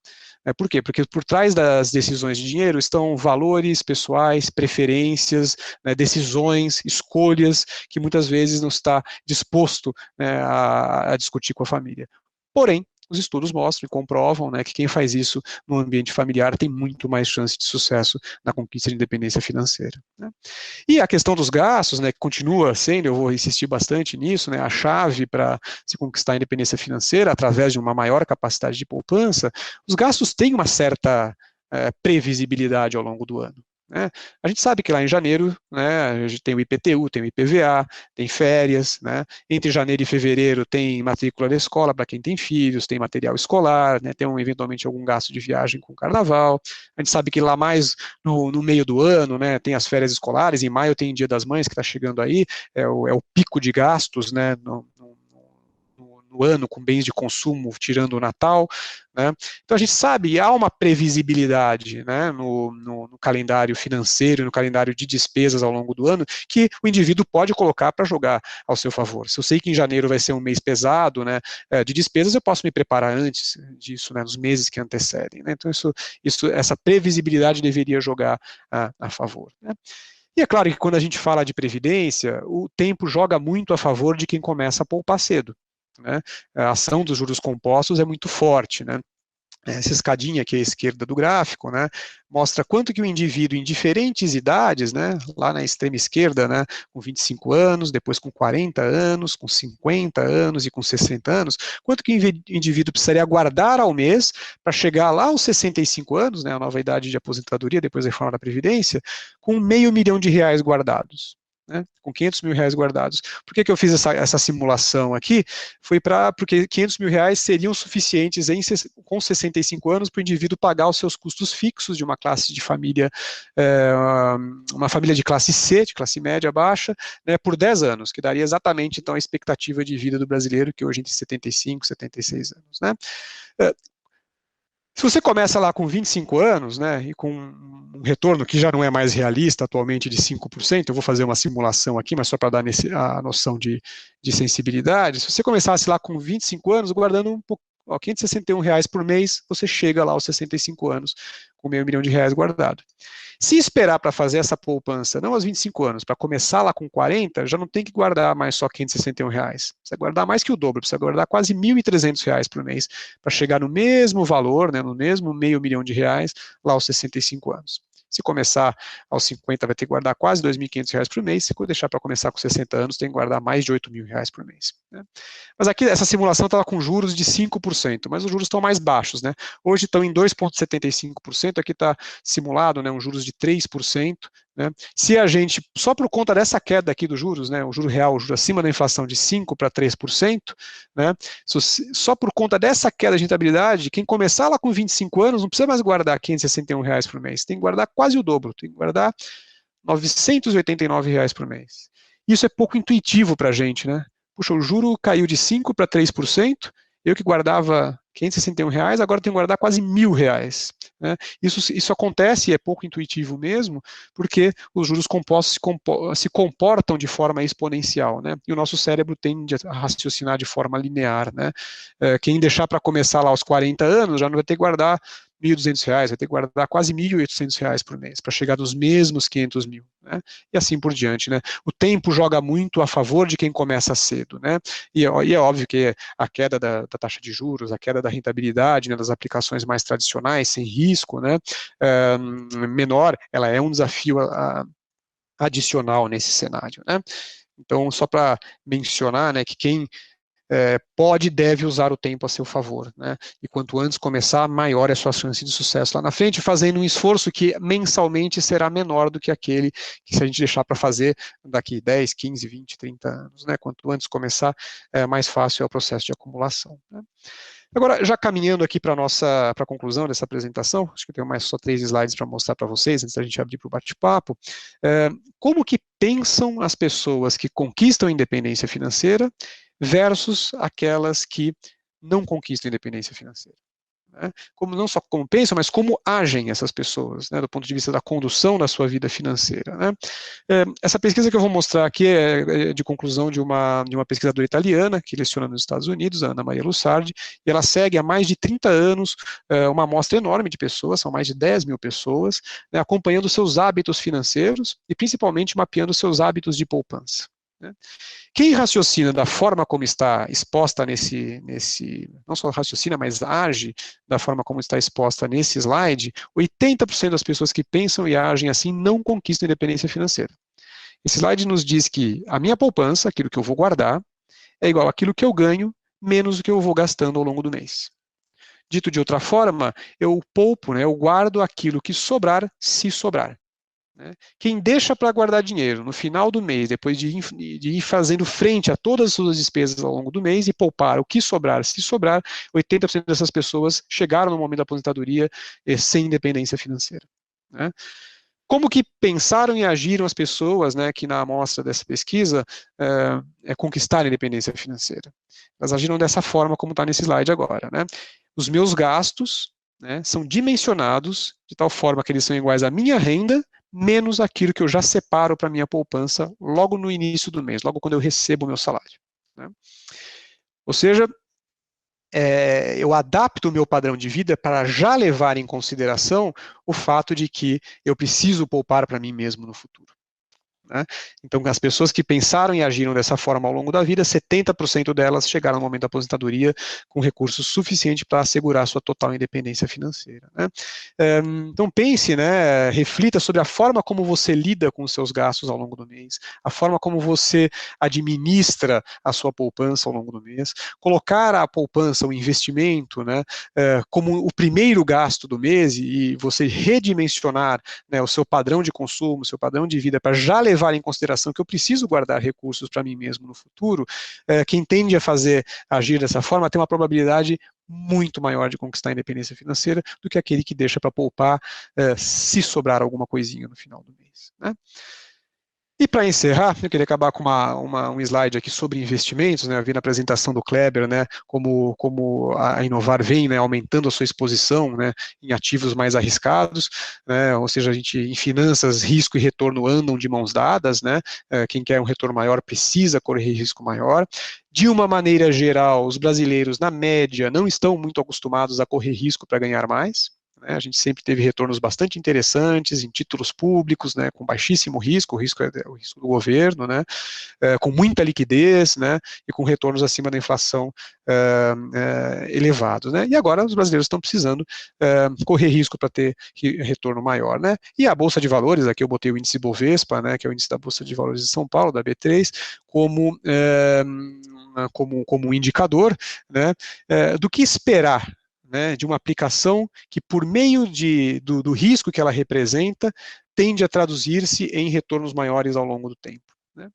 Por quê? Porque por trás das decisões de dinheiro estão valores pessoais, preferências, né, decisões, escolhas, que muitas vezes não está disposto, né, a discutir com a família. Porém, os estudos mostram e comprovam, né, que quem faz isso no ambiente familiar tem muito mais chance de sucesso na conquista de independência financeira. Né? E a questão dos gastos, né, que continua sendo, eu vou insistir bastante nisso, né, a chave para se conquistar a independência financeira através de uma maior capacidade de poupança, os gastos têm uma certa previsibilidade ao longo do ano. Né? A gente sabe que lá em janeiro, né, a gente tem o IPTU, tem o IPVA, tem férias, né? Entre janeiro e fevereiro tem matrícula da escola para quem tem filhos, tem material escolar, né, tem eventualmente algum gasto de viagem com carnaval. A gente sabe que lá mais no meio do ano, né, tem as férias escolares, em maio tem o Dia das Mães que está chegando aí, é o pico de gastos, né, no ano com bens de consumo, tirando o Natal, né? Então a gente sabe, há uma previsibilidade, né, no calendário financeiro, no calendário de despesas ao longo do ano, que o indivíduo pode colocar para jogar ao seu favor. Se eu sei que em janeiro vai ser um mês pesado, né, de despesas, eu posso me preparar antes disso, né, nos meses que antecedem. Né? Então essa previsibilidade deveria jogar a favor. Né? E é claro que quando a gente fala de previdência, o tempo joga muito a favor de quem começa a poupar cedo. Né? A ação dos juros compostos é muito forte, né? Essa escadinha aqui à esquerda do gráfico, né, mostra quanto que o indivíduo em diferentes idades, né, lá na extrema esquerda, né, com 25 anos, depois com 40 anos, com 50 anos e com 60 anos, quanto que o indivíduo precisaria guardar ao mês para chegar lá aos 65 anos, né, a nova idade de aposentadoria, depois da reforma da Previdência, com R$500 mil guardados. Né, com R$500 mil guardados. Por que eu fiz essa simulação aqui? Foi porque R$500 mil seriam suficientes com 65 anos para o indivíduo pagar os seus custos fixos de uma classe de família, uma família de classe C, de classe média baixa, né, por 10 anos, que daria exatamente então a expectativa de vida do brasileiro, que hoje é entre 75 e 76 anos. Né. Se você começa lá com 25 anos, né, e com um retorno que já não é mais realista atualmente de 5%, eu vou fazer uma simulação aqui, mas só para dar a noção de sensibilidade, se você começasse lá com 25 anos, guardando um pouco, R$561 por mês, você chega lá aos 65 anos, com R$500 mil guardado. Se esperar para fazer essa poupança, não aos 25 anos, para começar lá com 40, já não tem que guardar mais só R$561. Precisa guardar mais que o dobro, precisa guardar quase R$1.300 por mês, para chegar no mesmo valor, né, no mesmo R$500 mil lá aos 65 anos. Se começar aos 50, vai ter que guardar quase R$2.500 por mês. Se deixar para começar com 60 anos, tem que guardar mais de R$8 mil por mês. Né? Mas aqui, essa simulação estava com juros de 5%, mas os juros estão mais baixos. Né? Hoje estão em 2,75%, aqui está simulado, né, um juros de 3%. Né? Se a gente, só por conta dessa queda aqui dos juros, né, o juro real, o juro acima da inflação de 5% para 3%, né, só por conta dessa queda de rentabilidade, quem começar lá com 25 anos não precisa mais guardar R$561 por mês, tem que guardar quase o dobro, tem que guardar R$989 por mês. Isso é pouco intuitivo para a gente, né? Puxa, o juro caiu de 5% para 3%, eu que guardava R$561, agora tenho que guardar quase R$1.000. Né? Isso acontece e é pouco intuitivo mesmo, porque os juros compostos se comportam de forma exponencial, né? E o nosso cérebro tende a raciocinar de forma linear. Né? Quem deixar para começar lá aos 40 anos já não vai ter que guardar R$1.200, vai ter que guardar quase R$1.800 por mês, para chegar nos mesmos R$500 mil, né? E assim por diante, né? O tempo joga muito a favor de quem começa cedo, né? E é óbvio que a queda da taxa de juros, a queda da rentabilidade, né, das aplicações mais tradicionais, sem risco, né, menor, ela é um desafio adicional nesse cenário, né? Então, só para mencionar, né, que quem pode e deve usar o tempo a seu favor, né? E quanto antes começar, maior é a sua chance de sucesso lá na frente, fazendo um esforço que mensalmente será menor do que aquele que se a gente deixar para fazer daqui 10, 15, 20, 30 anos, né? Quanto antes começar, mais fácil é o processo de acumulação, né? Agora, já caminhando aqui para a conclusão dessa apresentação, acho que eu tenho mais só 3 slides para mostrar para vocês, antes da gente abrir para o bate-papo, como que pensam as pessoas que conquistam a independência financeira versus aquelas que não conquistam a independência financeira. né? Não só como pensam, mas como agem essas pessoas, né, do ponto de vista da condução da sua vida financeira, né? Essa pesquisa que eu vou mostrar aqui é de conclusão de uma pesquisadora italiana que leciona nos Estados Unidos, a Ana Maria Lussardi, e ela segue há mais de 30 anos uma amostra enorme de pessoas, são mais de 10 mil pessoas, né, acompanhando seus hábitos financeiros e principalmente mapeando seus hábitos de poupança, né? Quem raciocina da forma como está exposta não só raciocina, mas age da forma como está exposta nesse slide, 80% das pessoas que pensam e agem assim não conquistam independência financeira. Esse slide nos diz que a minha poupança, aquilo que eu vou guardar, é igual àquilo que eu ganho, menos o que eu vou gastando ao longo do mês. Dito de outra forma, eu poupo, né, eu guardo aquilo que sobrar, se sobrar. Quem deixa para guardar dinheiro no final do mês, depois de ir fazendo frente a todas as suas despesas ao longo do mês e poupar o que sobrar, se sobrar, 80% dessas pessoas chegaram no momento da aposentadoria sem independência financeira, né? Como que pensaram e agiram as pessoas, né, que na amostra dessa pesquisa conquistaram a independência financeira? Elas agiram dessa forma como está nesse slide agora, né? Os meus gastos, né, são dimensionados de tal forma que eles são iguais à minha renda, menos aquilo que eu já separo para minha poupança logo no início do mês, logo quando eu recebo o meu salário, né? Ou seja, eu adapto o meu padrão de vida para já levar em consideração o fato de que eu preciso poupar para mim mesmo no futuro, né? Então, as pessoas que pensaram e agiram dessa forma ao longo da vida, 70% delas chegaram no momento da aposentadoria com recursos suficientes para assegurar a sua total independência financeira, né? Então, pense, né, reflita sobre a forma como você lida com os seus gastos ao longo do mês, a forma como você administra a sua poupança ao longo do mês, colocar a poupança, o investimento, né, como o primeiro gasto do mês e você redimensionar, né, o seu padrão de consumo, o seu padrão de vida para já levar em consideração que eu preciso guardar recursos para mim mesmo no futuro, quem tende a agir dessa forma tem uma probabilidade muito maior de conquistar a independência financeira do que aquele que deixa para poupar se sobrar alguma coisinha no final do mês, né? E para encerrar, eu queria acabar com um slide aqui sobre investimentos, né? Eu vi na apresentação do Kleber, né, como a Inovar vem, né, aumentando a sua exposição, né, em ativos mais arriscados, né? Ou seja, em finanças, risco e retorno andam de mãos dadas, né? Quem quer um retorno maior precisa correr risco maior. De uma maneira geral, os brasileiros, na média, não estão muito acostumados a correr risco para ganhar mais. A gente sempre teve retornos bastante interessantes em títulos públicos, né, com baixíssimo risco, o risco é o risco do governo, né, com muita liquidez, né, e com retornos acima da inflação elevados, né, e agora os brasileiros estão precisando correr risco para ter retorno maior, né, e a Bolsa de Valores, aqui eu botei o índice Bovespa, né, que é o índice da Bolsa de Valores de São Paulo, da B3, como um indicador, né, do que esperar, né, de uma aplicação que, por meio do risco que ela representa, tende a traduzir-se em retornos maiores ao longo do tempo, né?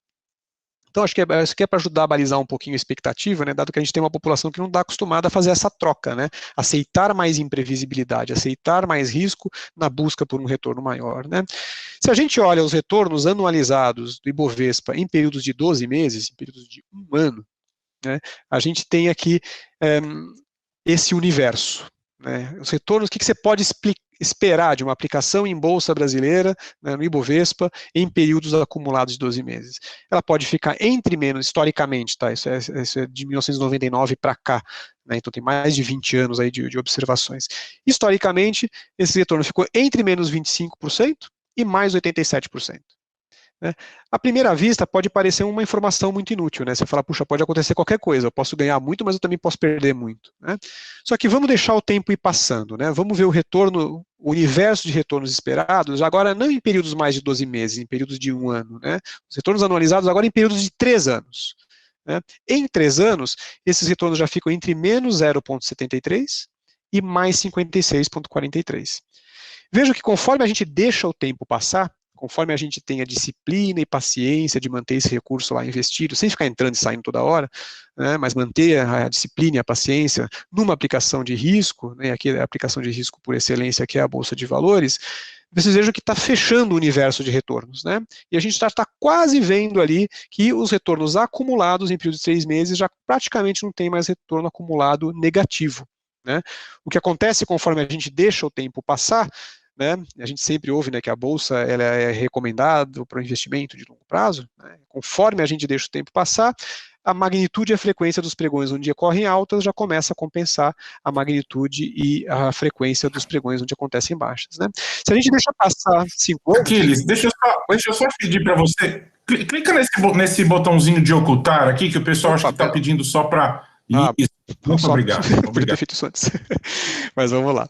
Então, acho que isso aqui é para ajudar a balizar um pouquinho a expectativa, né, dado que a gente tem uma população que não está acostumada a fazer essa troca, né, aceitar mais imprevisibilidade, aceitar mais risco na busca por um retorno maior, né. Se a gente olha os retornos anualizados do Ibovespa em períodos de 12 meses, em períodos de um ano, né, a gente tem aqui esse universo, né? Os retornos, o que você pode esperar de uma aplicação em bolsa brasileira, né, no Ibovespa, em períodos acumulados de 12 meses? Ela pode ficar entre menos, historicamente, tá? Isso é de 1999 para cá, né? Então tem mais de 20 anos aí de observações. Historicamente, esse retorno ficou entre menos 25% e mais 87%. Né? À primeira vista, pode parecer uma informação muito inútil, né? Você fala, puxa, pode acontecer qualquer coisa, eu posso ganhar muito, mas eu também posso perder muito, né? Só que vamos deixar o tempo ir passando, né? Vamos ver o retorno, o universo de retornos esperados, agora não em períodos mais de 12 meses, em períodos de um ano, né? Os retornos anualizados agora em períodos de 3 anos. Né? Em 3 anos, esses retornos já ficam entre menos 0,73 e mais 56,43. Veja que conforme a gente deixa o tempo passar, conforme a gente tem a disciplina e paciência de manter esse recurso lá investido, sem ficar entrando e saindo toda hora, né, mas manter a disciplina e a paciência numa aplicação de risco, né, aqui a aplicação de risco por excelência, que é a Bolsa de Valores, vocês vejam que está fechando o universo de retornos, né? E a gente está quase vendo ali que os retornos acumulados em período de 3 meses já praticamente não tem mais retorno acumulado negativo. né? O que acontece conforme a gente deixa o tempo passar, né? A gente sempre ouve, né, que a bolsa ela é recomendada para o investimento de longo prazo, né? Conforme a gente deixa o tempo passar, a magnitude e a frequência dos pregões onde ocorrem altas já começa a compensar a magnitude e a frequência dos pregões onde acontecem baixas, né? Se a gente deixa passar 5 anos... Aquiles, deixa eu só pedir para você, clica nesse botãozinho de ocultar aqui, que o pessoal acho que está pedindo só para... Muito obrigado. Podia ter feito isso antes. Mas vamos lá.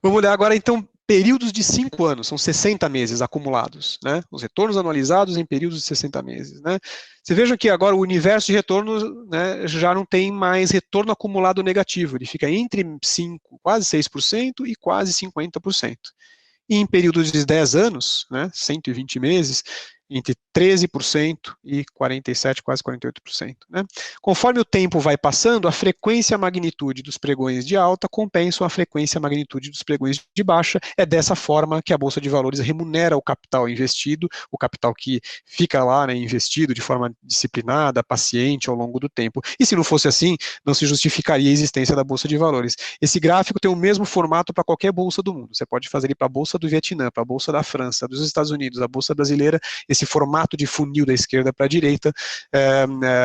Vamos olhar agora, então, períodos de 5 anos, são 60 meses acumulados, né? Os retornos anualizados em períodos de 60 meses, né? Você veja que agora o universo de retornos, né, já não tem mais retorno acumulado negativo, ele fica entre 5, quase 6% e quase 50%. E em períodos de 10 anos, né, 120 meses, entre 13% e 47%, quase 48%. Né? Conforme o tempo vai passando, a frequência e a magnitude dos pregões de alta compensam a frequência e a magnitude dos pregões de baixa. É dessa forma que a Bolsa de Valores remunera o capital investido, o capital que fica lá, né, investido de forma disciplinada, paciente ao longo do tempo. E se não fosse assim, não se justificaria a existência da Bolsa de Valores. Esse gráfico tem o mesmo formato para qualquer bolsa do mundo. Você pode fazer ele para a Bolsa do Vietnã, para a Bolsa da França, dos Estados Unidos, a Bolsa brasileira. Esse formato de funil da esquerda para a direita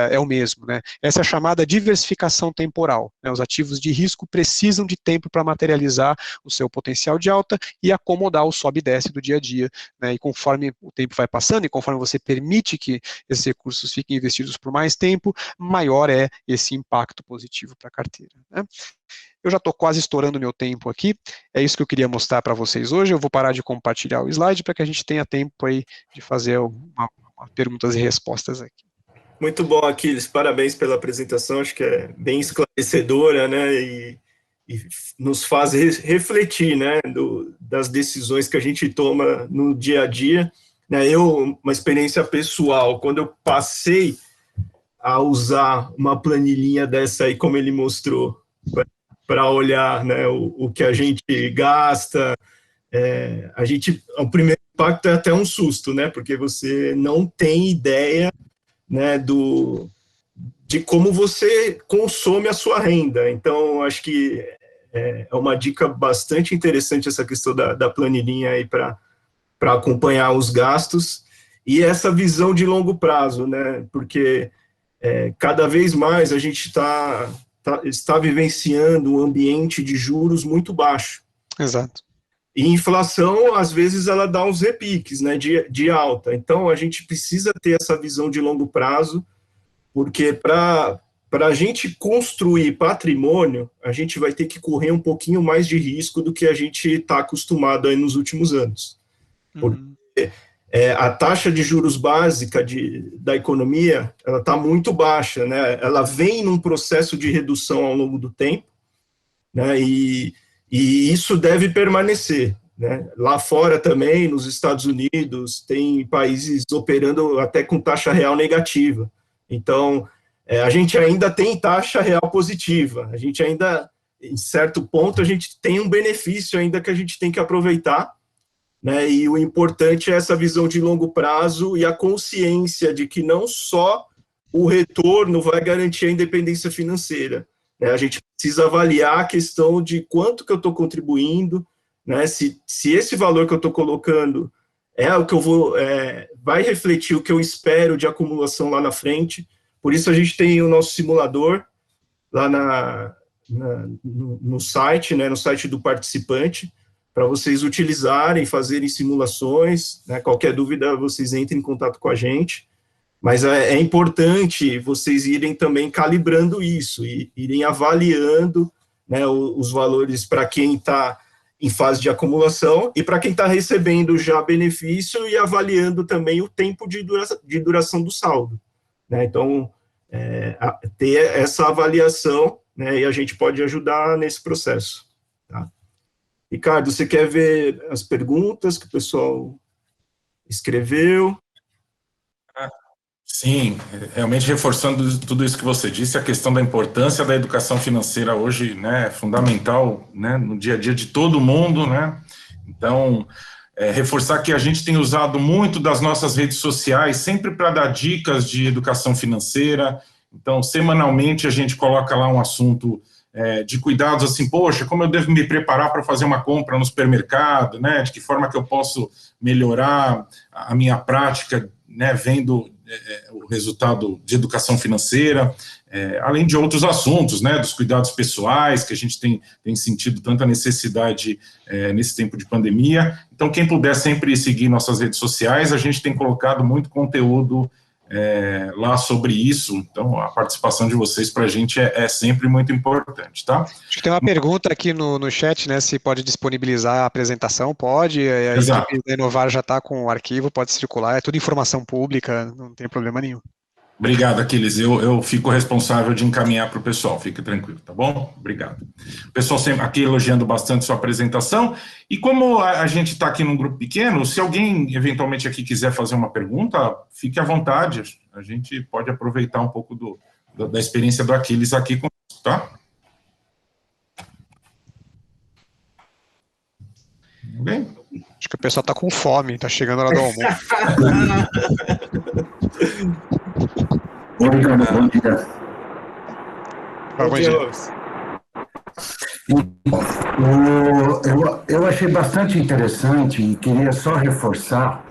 é o mesmo, né? Essa é a chamada diversificação temporal, né? Os ativos de risco precisam de tempo para materializar o seu potencial de alta e acomodar o sobe e desce do dia a dia, né? E conforme o tempo vai passando e conforme você permite que esses recursos fiquem investidos por mais tempo, maior é esse impacto positivo para a carteira, né? Eu já estou quase estourando meu tempo aqui, é isso que eu queria mostrar para vocês hoje. Eu vou parar de compartilhar o slide para que a gente tenha tempo aí de fazer uma perguntas e respostas aqui. Muito bom, Aquiles, parabéns pela apresentação, acho que é bem esclarecedora, né, e nos faz refletir, né, das decisões que a gente toma no dia a dia, né. Uma experiência pessoal, quando eu passei a usar uma planilhinha dessa aí, como ele mostrou, para olhar, né, o que a gente gasta, o primeiro impacto é até um susto, né, porque você não tem ideia, né, de como você consome a sua renda. Então, acho que é uma dica bastante interessante essa questão da planilhinha aí para acompanhar os gastos, e essa visão de longo prazo, né, porque cada vez mais a gente está vivenciando um ambiente de juros muito baixo. Exato. E inflação, às vezes, ela dá uns repiques, né, de alta. Então, a gente precisa ter essa visão de longo prazo, porque para a gente construir patrimônio, a gente vai ter que correr um pouquinho mais de risco do que a gente está acostumado aí nos últimos anos. Porque a taxa de juros básica da economia, ela está muito baixa, né? Ela vem num processo de redução ao longo do tempo, né? E isso deve permanecer, né? Lá fora também, nos Estados Unidos, tem países operando até com taxa real negativa. Então, a gente ainda tem taxa real positiva, a gente ainda, em certo ponto, a gente tem um benefício ainda que a gente tem que aproveitar, né? E o importante é essa visão de longo prazo e a consciência de que não só o retorno vai garantir a independência financeira, né? A gente precisa avaliar a questão de quanto que eu estou contribuindo, né? Se esse valor que eu estou colocando é o que eu vou, vai refletir o que eu espero de acumulação lá na frente. Por isso a gente tem o nosso simulador lá no site, né? No site do participante, para vocês utilizarem, fazerem simulações, né? Qualquer dúvida, vocês entrem em contato com a gente. Mas é importante vocês irem também calibrando isso, e irem avaliando, né, os valores para quem está em fase de acumulação e para quem está recebendo já benefício, e avaliando também o tempo de duração do saldo, né? Então, ter essa avaliação, né, e a gente pode ajudar nesse processo, tá? Ricardo, você quer ver as perguntas que o pessoal escreveu? Sim, realmente reforçando tudo isso que você disse, a questão da importância da educação financeira hoje, né, é fundamental, né, no dia a dia de todo mundo, né. Então, reforçar que a gente tem usado muito das nossas redes sociais sempre para dar dicas de educação financeira. Então, semanalmente a gente coloca lá um assunto de cuidados, assim, poxa, como eu devo me preparar para fazer uma compra no supermercado, né, de que forma que eu posso melhorar a minha prática, né, vendo o resultado de educação financeira, além de outros assuntos, né, dos cuidados pessoais, que a gente tem sentido tanta necessidade nesse tempo de pandemia. Então, quem puder sempre seguir nossas redes sociais, a gente tem colocado muito conteúdo lá sobre isso, então a participação de vocês para a gente é sempre muito importante, tá? Acho que tem uma pergunta aqui no chat, né, se pode disponibilizar a apresentação, pode, a equipe da Inovar já está com o arquivo, pode circular, é tudo informação pública, não tem problema nenhum. Obrigado, Aquiles, eu fico responsável de encaminhar para o pessoal, fique tranquilo, tá bom? Obrigado. O pessoal sempre aqui elogiando bastante sua apresentação, e como a gente está aqui num grupo pequeno, se alguém eventualmente aqui quiser fazer uma pergunta, fique à vontade, a gente pode aproveitar um pouco da experiência do Aquiles aqui conosco, tá? Bem? Acho que o pessoal está com fome, está chegando a hora do almoço. Bom dia. Eu achei bastante interessante e queria só reforçar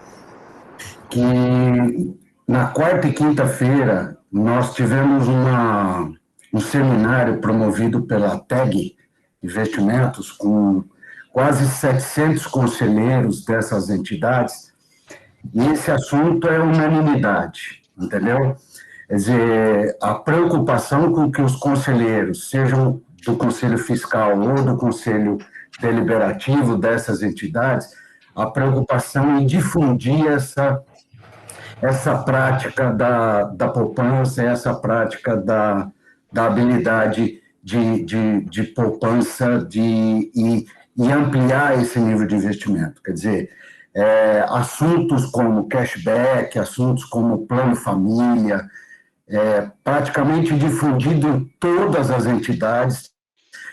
que na quarta e quinta-feira nós tivemos um seminário promovido pela TEG Investimentos com quase 700 conselheiros dessas entidades, e esse assunto é unanimidade, entendeu? Quer dizer, a preocupação com que os conselheiros, sejam do Conselho Fiscal ou do Conselho Deliberativo dessas entidades, a preocupação em difundir essa prática da poupança, essa prática da habilidade de poupança e ampliar esse nível de investimento. Quer dizer, assuntos como cashback, assuntos como plano família, praticamente difundido em todas as entidades,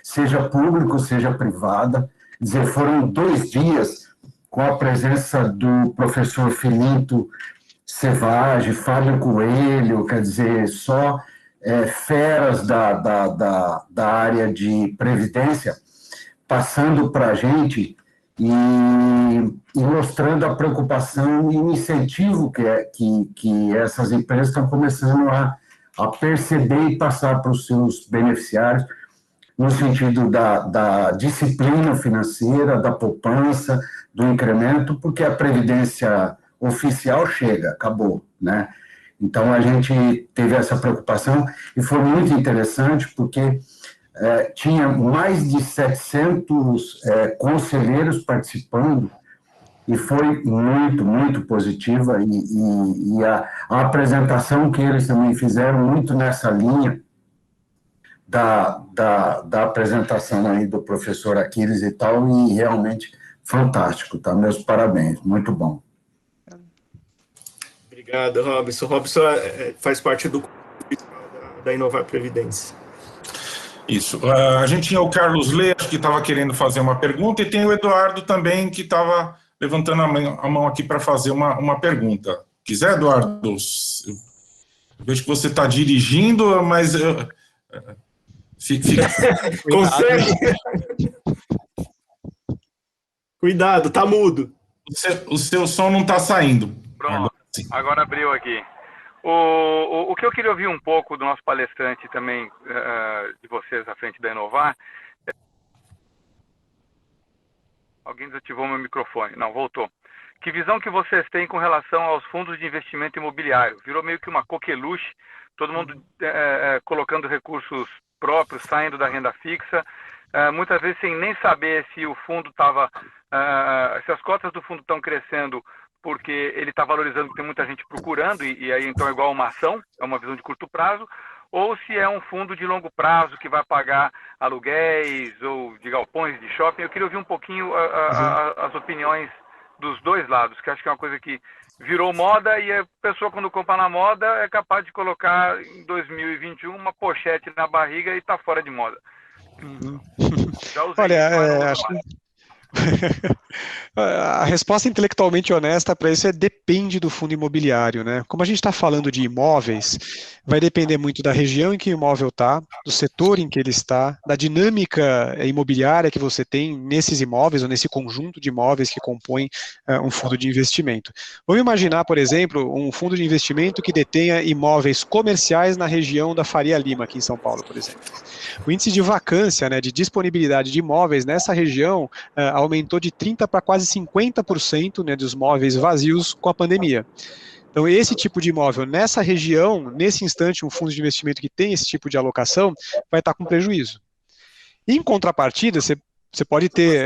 seja público, seja privada. Quer dizer, foram 2 dias com a presença do professor Filinto Sevage, Fábio Coelho, quer dizer, só feras da área de previdência, passando para a gente e mostrando a preocupação e o incentivo que essas empresas estão começando a perceber e passar para os seus beneficiários, no sentido da disciplina financeira, da poupança, do incremento, porque a previdência oficial chega, acabou, né? Então, a gente teve essa preocupação e foi muito interessante, porque tinha mais de 700 conselheiros participando, e foi muito, muito positiva, e a apresentação que eles também fizeram muito nessa linha da apresentação aí do professor Aquiles e tal, e realmente fantástico, tá? Meus parabéns, muito bom. Obrigado, Robson. Robson faz parte do da Inovar Previdência. Isso. A gente tinha o Carlos Leas, que estava querendo fazer uma pergunta, e tem o Eduardo também, que estava levantando a mão aqui para fazer uma pergunta. Quiser, Eduardo? Eu vejo que você está dirigindo, mas... Fica... Consegue? Cuidado, tá mudo. O seu som não está saindo. Pronto, agora abriu aqui. O que eu queria ouvir um pouco do nosso palestrante também, de vocês à frente da Inovar. Alguém desativou meu microfone. Não, voltou. Que visão que vocês têm com relação aos fundos de investimento imobiliário? Virou meio que uma coqueluche, todo mundo colocando recursos próprios, saindo da renda fixa, muitas vezes sem nem saber se o fundo estava... se as cotas do fundo estão crescendo porque ele está valorizando, porque tem muita gente procurando, e aí então é igual uma ação, é uma visão de curto prazo, ou se é um fundo de longo prazo que vai pagar aluguéis ou de galpões de shopping. Eu queria ouvir um pouquinho as opiniões dos dois lados, que acho que é uma coisa que virou moda, e a pessoa, quando compra na moda, é capaz de colocar em 2021 uma pochete na barriga e está fora de moda. Olha, A resposta intelectualmente honesta para isso é depende do fundo imobiliário, né? Como a gente está falando de imóveis, vai depender muito da região em que o imóvel está, do setor em que ele está, da dinâmica imobiliária que você tem nesses imóveis ou nesse conjunto de imóveis que compõem um fundo de investimento. Vamos imaginar, por exemplo, um fundo de investimento que detenha imóveis comerciais na região da Faria Lima, aqui em São Paulo, por exemplo. O índice de vacância, né, de disponibilidade de imóveis nessa região aumentou de 30% para quase 50%, né, dos imóveis vazios com a pandemia. Então, esse tipo de imóvel nessa região, nesse instante, um fundo de investimento que tem esse tipo de alocação vai estar com prejuízo. Em contrapartida, você pode ter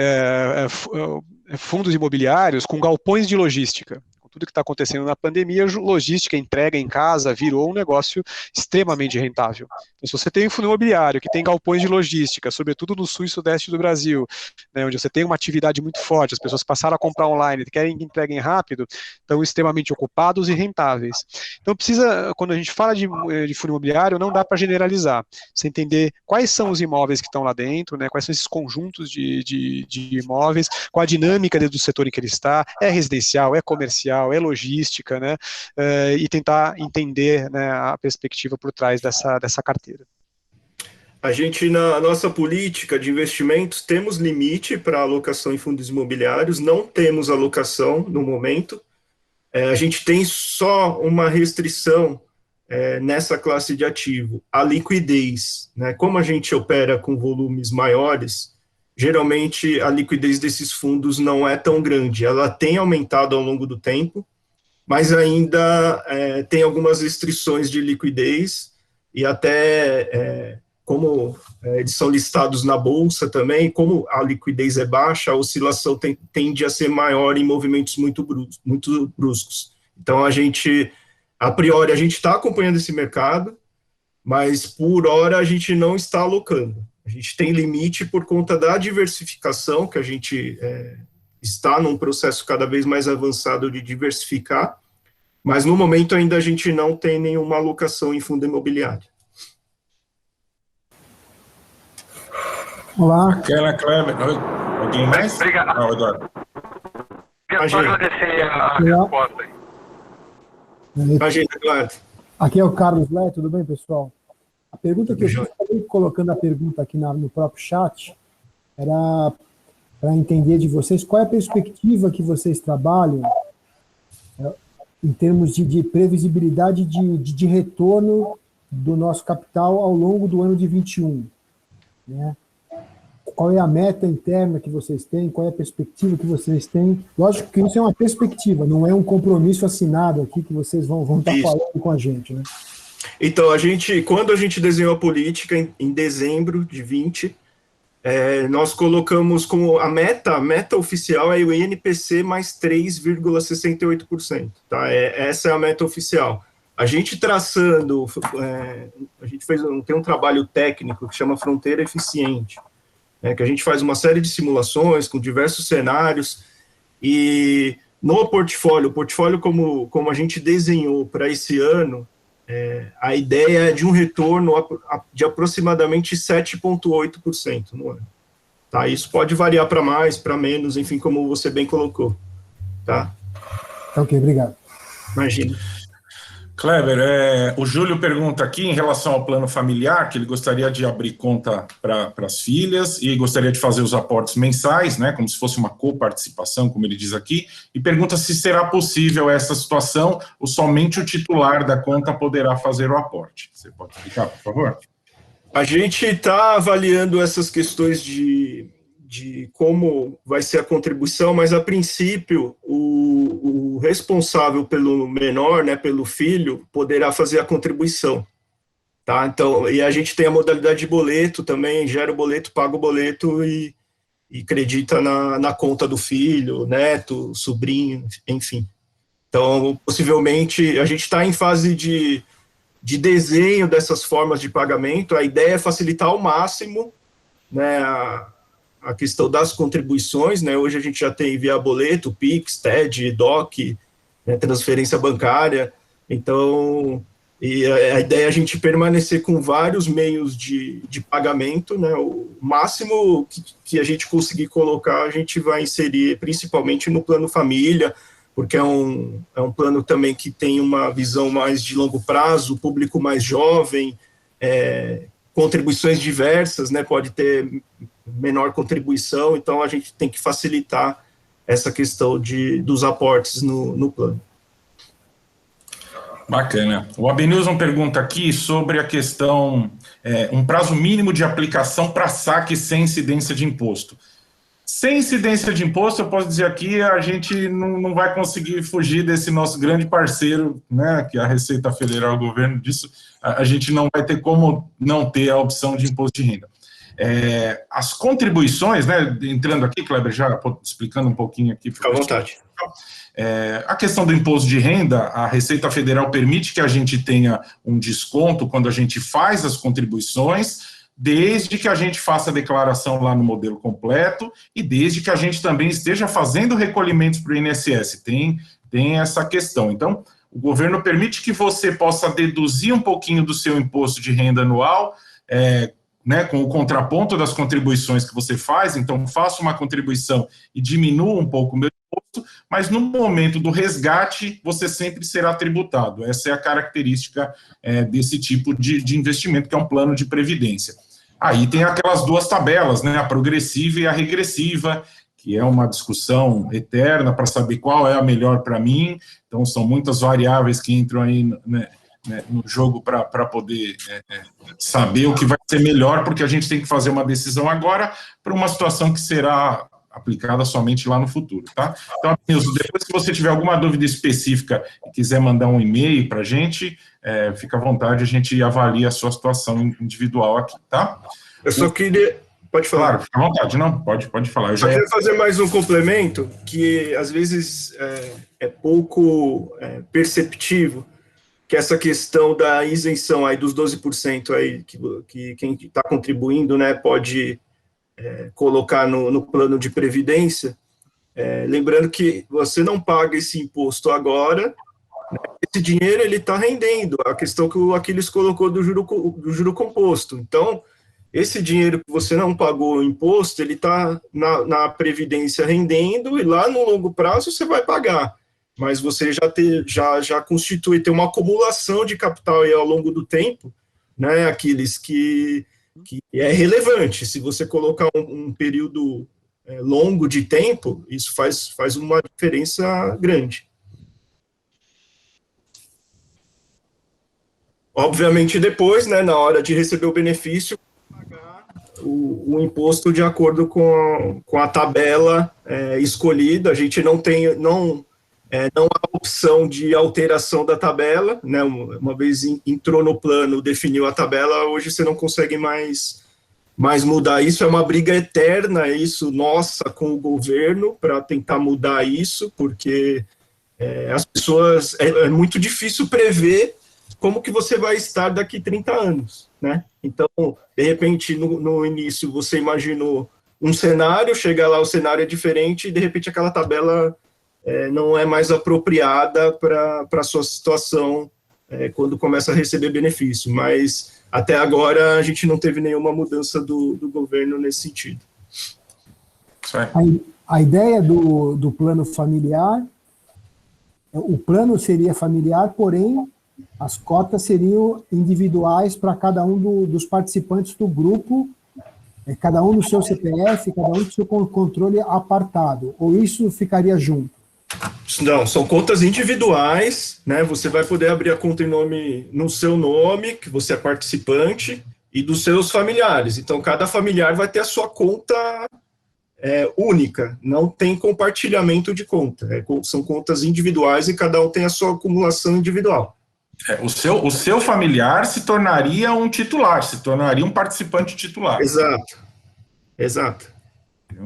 fundos imobiliários com galpões de logística. Tudo que está acontecendo na pandemia, logística, entrega em casa, virou um negócio extremamente rentável. Então, se você tem um fundo imobiliário que tem galpões de logística, sobretudo no sul e sudeste do Brasil, né, onde você tem uma atividade muito forte, as pessoas passaram a comprar online, querem que entreguem rápido, estão extremamente ocupados e rentáveis. Então, quando a gente fala de fundo imobiliário, não dá para generalizar. Você entender quais são os imóveis que estão lá dentro, né, quais são esses conjuntos de imóveis, qual a dinâmica do setor em que ele está, é residencial, é comercial, é logística, né, e tentar entender, né, a perspectiva por trás dessa carteira. A gente, na nossa política de investimentos, temos limite para alocação em fundos imobiliários, não temos alocação no momento, a gente tem só uma restrição nessa classe de ativo, a liquidez, né, como a gente opera com volumes maiores, geralmente a liquidez desses fundos não é tão grande, ela tem aumentado ao longo do tempo, mas ainda tem algumas restrições de liquidez, e até como eles são listados na Bolsa também, como a liquidez é baixa, a oscilação tende a ser maior em movimentos muito bruscos. Então, a priori, a gente está acompanhando esse mercado, mas por hora a gente não está alocando. A gente tem limite por conta da diversificação, que a gente está num processo cada vez mais avançado de diversificar, mas no momento ainda a gente não tem nenhuma alocação em fundo imobiliário. Olá. Aquela Kleber. Alguém mais? Obrigado. Não, Eduardo. Quero só agradecer a resposta aí. Imagina, Eduardo. Aqui é o Carlos Lé, tudo bem, pessoal? A pergunta que eu fiz, colocando a pergunta aqui no próprio chat, era para entender de vocês qual é a perspectiva que vocês trabalham em termos de previsibilidade de retorno do nosso capital ao longo do ano de 21, né? Qual é a meta interna que vocês têm, qual é a perspectiva que vocês têm? Lógico que isso é uma perspectiva, não é um compromisso assinado aqui que vocês vão estar falando com a gente, né? Então, quando a gente desenhou a política, em dezembro de 20, nós colocamos como a meta oficial é o INPC mais 3,68%, tá? Essa é a meta oficial. A gente traçando, a gente tem um trabalho técnico que chama Fronteira Eficiente, que a gente faz uma série de simulações com diversos cenários, e no portfólio como a gente desenhou para esse ano, a ideia é de um retorno de aproximadamente 7,8% no ano. Tá? Isso pode variar para mais, para menos, enfim, como você bem colocou. Tá? Ok, obrigado. Imagina. Kleber, o Júlio pergunta aqui em relação ao plano familiar, que ele gostaria de abrir conta para as filhas e gostaria de fazer os aportes mensais, né, como se fosse uma coparticipação, como ele diz aqui, e pergunta se será possível essa situação ou somente o titular da conta poderá fazer o aporte. Você pode explicar, por favor? A gente está avaliando essas questões de como vai ser a contribuição, mas a princípio o responsável pelo menor, né, pelo filho, poderá fazer a contribuição, tá? Então, e a gente tem a modalidade de boleto também, gera o boleto, paga o boleto e acredita na conta do filho, neto, sobrinho, enfim. Então, possivelmente, a gente está em fase de desenho dessas formas de pagamento. A ideia é facilitar ao máximo, né, a questão das contribuições, né? Hoje a gente já tem via boleto, Pix, TED, DOC, né, transferência bancária. Então, E a ideia é a gente permanecer com vários meios de pagamento, né? O máximo que a gente conseguir colocar, a gente vai inserir principalmente no plano família, porque é um plano também que tem uma visão mais de longo prazo, público mais jovem, contribuições diversas, né? Pode ter menor contribuição, então a gente tem que facilitar essa questão dos aportes no plano. Bacana. O Abenilson pergunta aqui sobre a questão, um prazo mínimo de aplicação para saque sem incidência de imposto. Sem incidência de imposto, eu posso dizer aqui, a gente não vai conseguir fugir desse nosso grande parceiro, né, que é a Receita Federal, o governo disso, a gente não vai ter como não ter a opção de imposto de renda. As contribuições, né, entrando aqui, Kleber, já explicando um pouquinho aqui. Fica à vontade. A questão do imposto de renda, a Receita Federal permite que a gente tenha um desconto quando a gente faz as contribuições, desde que a gente faça a declaração lá no modelo completo e desde que a gente também esteja fazendo recolhimentos para o INSS. Tem essa questão. Então, o governo permite que você possa deduzir um pouquinho do seu imposto de renda anual, né, com o contraponto das contribuições que você faz. Então, faça uma contribuição e diminua um pouco o meu imposto, mas no momento do resgate, você sempre será tributado. Essa é a característica desse tipo de investimento, que é um plano de previdência. Aí tem aquelas duas tabelas, né, a progressiva e a regressiva, que é uma discussão eterna para saber qual é a melhor para mim. Então, são muitas variáveis que entram aí, né, no jogo para poder saber o que vai ser melhor, porque a gente tem que fazer uma decisão agora para uma situação que será aplicada somente lá no futuro, tá? Então, Nilson, depois que você tiver alguma dúvida específica e quiser mandar um e-mail para a gente, fica à vontade, a gente avalia a sua situação individual aqui, tá? Eu só queria... Pode falar. Claro, fica à vontade, não, pode falar. Eu só queria fazer mais um complemento, que às vezes é pouco perceptível, que essa questão da isenção aí dos 12% aí, que quem está contribuindo, né, pode colocar no plano de previdência, lembrando que você não paga esse imposto agora, né, esse dinheiro ele está rendendo, a questão que o Aquiles colocou do juro composto. Então, esse dinheiro que você não pagou o imposto, ele está na previdência rendendo, e lá no longo prazo você vai pagar. Mas você já constitui, tem uma acumulação de capital aí ao longo do tempo, né, Aquiles, que é relevante. Se você colocar um período longo de tempo, isso faz uma diferença grande. Obviamente, depois, né, na hora de receber o benefício, pagar o imposto de acordo com a tabela escolhida. A gente não há opção de alteração da tabela, né? Uma vez entrou no plano, definiu a tabela, hoje você não consegue mais mudar isso. É uma briga eterna, isso nossa com o governo para tentar mudar isso, porque as pessoas é muito difícil prever como que você vai estar daqui 30 anos, né? Então, de repente, no início você imaginou um cenário, chega lá, o cenário é diferente e de repente aquela tabela não é mais apropriada para a sua situação quando começa a receber benefício, mas até agora a gente não teve nenhuma mudança do governo nesse sentido. A ideia do plano familiar, o plano seria familiar, porém as cotas seriam individuais para cada um dos participantes do grupo, cada um no seu CPF, cada um no seu controle apartado, ou isso ficaria junto? Não, são contas individuais, né? Você vai poder abrir a conta no seu nome, que você é participante, e dos seus familiares. Então, cada familiar vai ter a sua conta única, não tem compartilhamento de conta. São contas individuais e cada um tem a sua acumulação individual. O seu familiar se tornaria um titular, se tornaria um participante titular. Exato.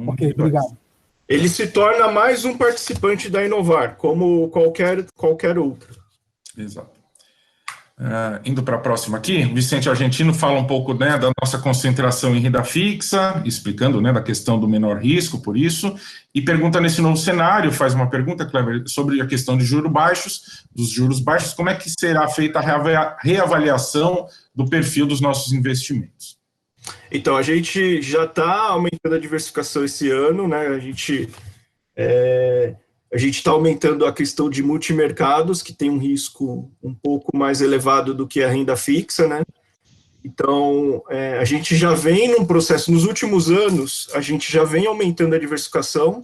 Ok, obrigado. Ele se torna mais um participante da Inovar, como qualquer outro. Exato. Indo para a próxima aqui, o Vicente Argentino fala um pouco, né, da nossa concentração em renda fixa, explicando, né, da questão do menor risco, por isso, e pergunta nesse novo cenário, faz uma pergunta, Kleber, sobre a questão de dos juros baixos, como é que será feita a reavaliação do perfil dos nossos investimentos? Então, a gente já está aumentando a diversificação esse ano, né, a gente está aumentando a questão de multimercados, que tem um risco um pouco mais elevado do que a renda fixa, né? Então, a gente já vem num processo, nos últimos anos, a gente já vem aumentando a diversificação,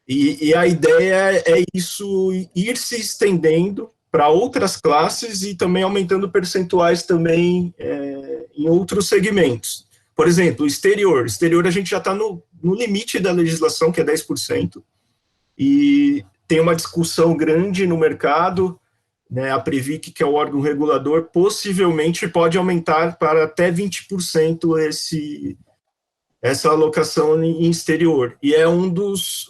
e a ideia é isso ir se estendendo para outras classes e também aumentando percentuais também em outros segmentos. Por exemplo, o exterior a gente já está no limite da legislação, que é 10%, e tem uma discussão grande no mercado, né, a Previc, que é o órgão regulador, possivelmente pode aumentar para até 20% essa alocação em exterior, e é um dos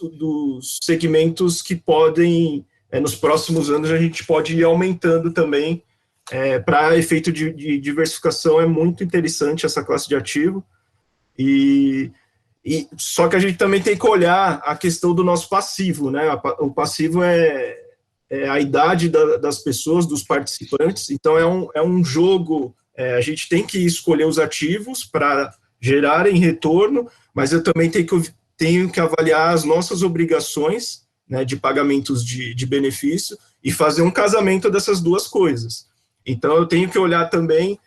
segmentos que podem, nos próximos anos, a gente pode ir aumentando também, para efeito de diversificação. É muito interessante essa classe de ativo, só que a gente também tem que olhar a questão do nosso passivo, né? O passivo é a idade das pessoas, dos participantes, então é um jogo, a gente tem que escolher os ativos para gerarem retorno, mas eu também tenho que avaliar as nossas obrigações, né, de pagamentos de benefício, e fazer um casamento dessas duas coisas. Então eu tenho que olhar também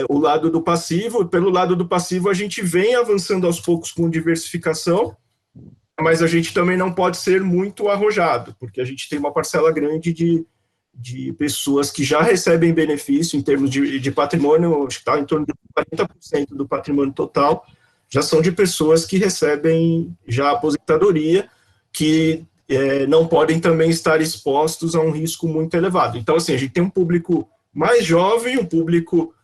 o lado do passivo. Pelo lado do passivo, a gente vem avançando aos poucos com diversificação, mas a gente também não pode ser muito arrojado, porque a gente tem uma parcela grande de pessoas que já recebem benefício em termos de patrimônio, acho que está em torno de 40% do patrimônio total, já são de pessoas que recebem já aposentadoria, que não podem também estar expostos a um risco muito elevado. Então, assim, a gente tem um público mais jovem, um público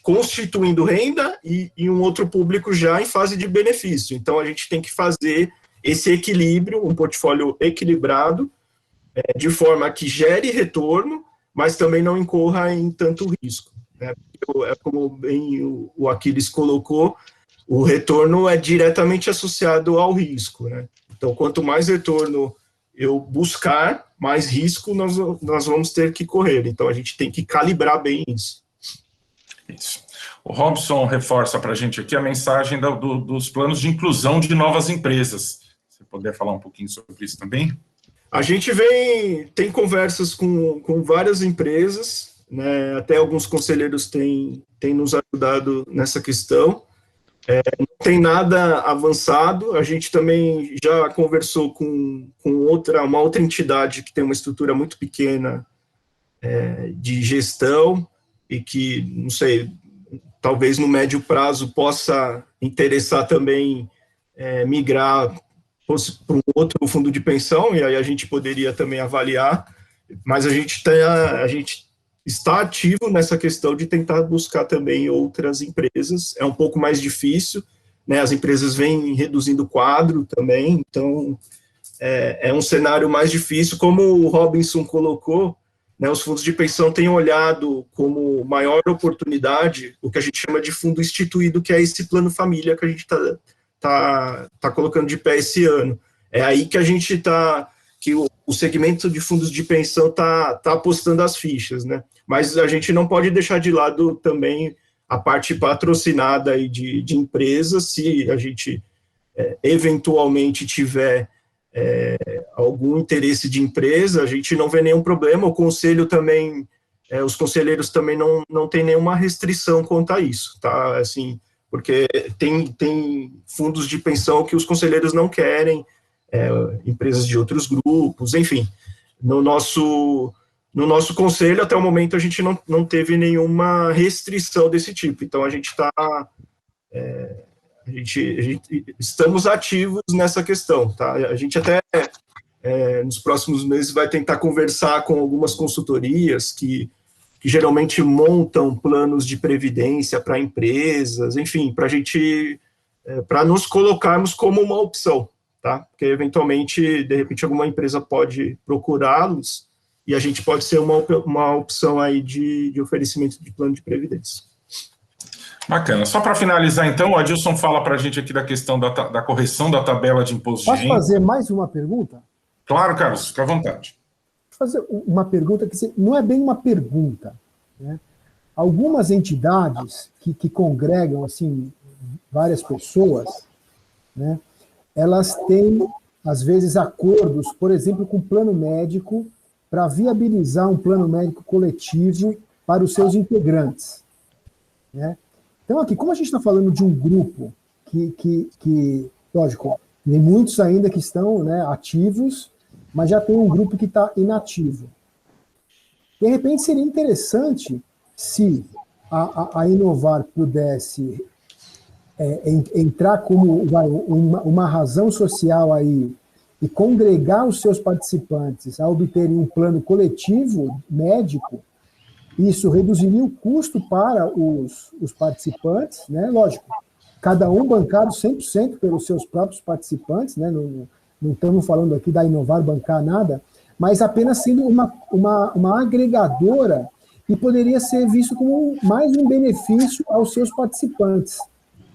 constituindo renda e um outro público já em fase de benefício. Então, a gente tem que fazer esse equilíbrio, um portfólio equilibrado, de forma que gere retorno, mas também não incorra em tanto risco, né? Como bem o Aquiles colocou, o retorno é diretamente associado ao risco, né? Então, quanto mais retorno eu buscar, mais risco nós vamos ter que correr. Então, a gente tem que calibrar bem isso. Isso. O Robson reforça para a gente aqui a mensagem dos planos de inclusão de novas empresas. Se puder falar um pouquinho sobre isso também? A gente tem conversas com várias empresas, né, até alguns conselheiros têm nos ajudado nessa questão. Não tem nada avançado. A gente também já conversou com uma outra entidade que tem uma estrutura muito pequena de gestão, e que, não sei, talvez no médio prazo possa interessar também migrar para um outro fundo de pensão, e aí a gente poderia também avaliar, mas a gente está ativo nessa questão de tentar buscar também outras empresas. É um pouco mais difícil, né, as empresas vêm reduzindo o quadro também, então é um cenário mais difícil. Como o Robinson colocou, né, os fundos de pensão têm olhado como maior oportunidade o que a gente chama de fundo instituído, que é esse plano família que a gente está colocando de pé esse ano. É aí que a gente que o segmento de fundos de pensão está apostando as fichas, né? Mas a gente não pode deixar de lado também a parte patrocinada aí de empresas. Se a gente eventualmente tiver algum interesse de empresa, a gente não vê nenhum problema. O conselho também, os conselheiros também não tem nenhuma restrição quanto a isso, tá? Assim, porque tem fundos de pensão que os conselheiros não querem, empresas de outros grupos, enfim. No nosso conselho, até o momento, a gente não teve nenhuma restrição desse tipo. Então, estamos ativos nessa questão, tá? A gente até, nos próximos meses, vai tentar conversar com algumas consultorias que geralmente montam planos de previdência para empresas, enfim, para nos colocarmos como uma opção, tá? Porque, eventualmente, de repente, alguma empresa pode procurá-los e a gente pode ser uma opção aí de oferecimento de plano de previdência. Bacana. Só para finalizar, então, o Adilson fala para a gente aqui da questão da correção da tabela de imposto de Posso renda. fazer mais uma pergunta? Claro, Carlos, fica à vontade. Fazer uma pergunta que não é bem uma pergunta, né? Algumas entidades que congregam assim várias pessoas, né? Elas têm às vezes acordos, por exemplo, com o plano médico para viabilizar um plano médico coletivo para os seus integrantes, né? Então aqui, como a gente está falando de um grupo que lógico, tem muitos ainda que estão, né, ativos, mas já tem um grupo que está inativo. De repente, seria interessante se a Inovar pudesse entrar como uma razão social aí e congregar os seus participantes a obterem um plano coletivo médico. Isso reduziria o custo para os participantes, né? Lógico, cada um bancado 100% pelos seus próprios participantes, né? Não estamos falando aqui da Inovar bancar nada, mas apenas sendo uma agregadora e poderia ser visto como mais um benefício aos seus participantes,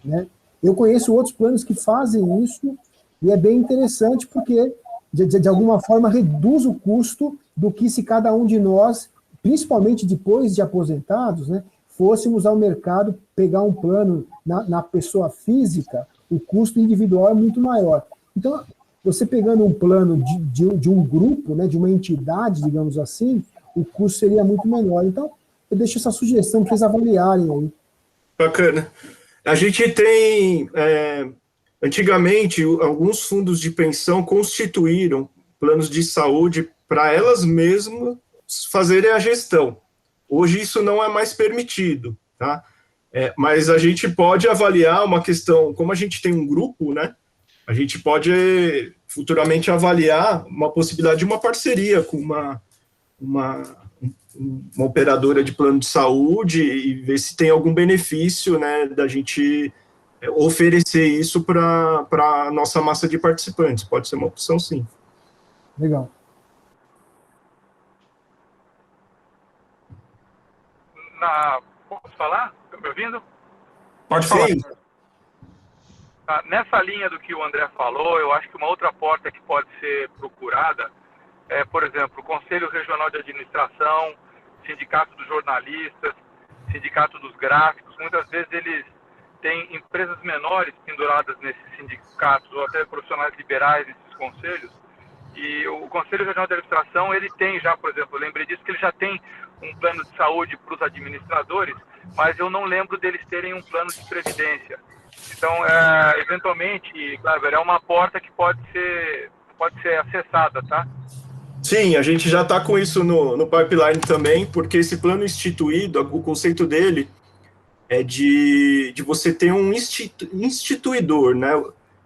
né? Eu conheço outros planos que fazem isso e é bem interessante porque, de alguma forma, reduz o custo do que se cada um de nós, principalmente depois de aposentados, né, fôssemos ao mercado pegar um plano na pessoa física, o custo individual é muito maior. Então, você pegando um plano de um grupo, né, de uma entidade, digamos assim, o custo seria muito menor. Então, eu deixo essa sugestão para vocês avaliarem aí. Bacana. A gente tem, antigamente, alguns fundos de pensão constituíram planos de saúde para elas mesmas fazerem a gestão. Hoje isso não é mais permitido, tá? Mas a gente pode avaliar uma questão, como a gente tem um grupo, né? A gente pode futuramente avaliar uma possibilidade de uma parceria com uma operadora de plano de saúde e ver se tem algum benefício, né, da gente oferecer isso para a nossa massa de participantes. Pode ser uma opção, sim. Legal. Posso falar? Estão me ouvindo? Pode falar. Sim. Nessa linha do que o André falou, eu acho que uma outra porta que pode ser procurada é, por exemplo, o Conselho Regional de Administração, Sindicato dos Jornalistas, Sindicato dos Gráficos. Muitas vezes eles têm empresas menores penduradas nesses sindicatos ou até profissionais liberais nesses conselhos. E o Conselho Regional de Administração, ele tem já, por exemplo, eu lembrei disso, que ele já tem um plano de saúde para os administradores, mas eu não lembro deles terem um plano de previdência. Então, eventualmente, Kleber, é uma porta que pode ser acessada, tá? Sim, a gente já está com isso no pipeline também, porque esse plano instituído, o conceito dele é de você ter um instituidor, né?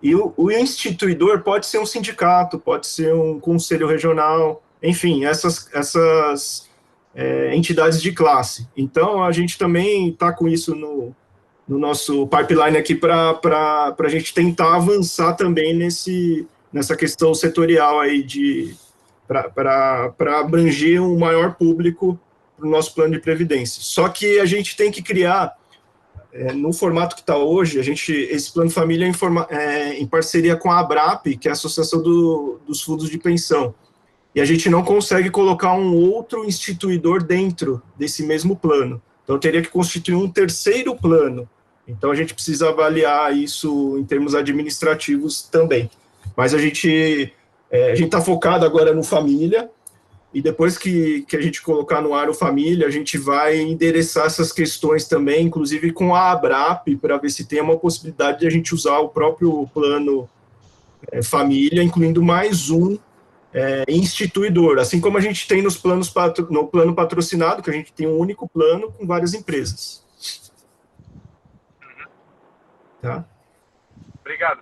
E o instituidor pode ser um sindicato, pode ser um conselho regional, enfim, essas entidades de classe. Então, a gente também está com isso no nosso pipeline aqui para a gente tentar avançar também nessa questão setorial aí para abranger um maior público para o nosso plano de previdência. Só que a gente tem que criar, no formato que está hoje, esse plano família em parceria com a ABRAP, que é a Associação dos Fundos de Pensão, e a gente não consegue colocar um outro instituidor dentro desse mesmo plano. Então, teria que constituir um terceiro plano. Então, a gente precisa avaliar isso em termos administrativos também. Mas a gente está focado agora no família, e depois que a gente colocar no ar o família, a gente vai endereçar essas questões também, inclusive com a ABRAP, para ver se tem uma possibilidade de a gente usar o próprio plano família, incluindo mais um instituidor, assim como a gente tem no plano patrocinado, que a gente tem um único plano com várias empresas. Tá? Obrigado.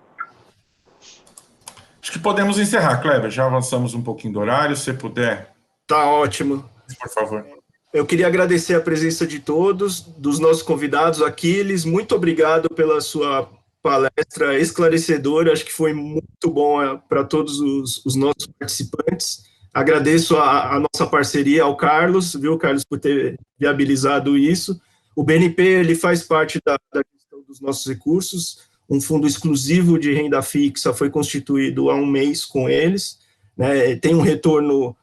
Acho que podemos encerrar, Kleber. Já avançamos um pouquinho do horário. Se puder. Tá ótimo. Por favor. Eu queria agradecer a presença de todos, dos nossos convidados. Aquiles, muito obrigado pela sua palestra esclarecedora. Acho que foi muito bom para todos os nossos participantes. Agradeço a nossa parceria ao Carlos, viu, Carlos, por ter viabilizado isso. O BNP, ele faz parte da gestão dos nossos recursos, um fundo exclusivo de renda fixa foi constituído há um mês com eles, né, tem um retorno,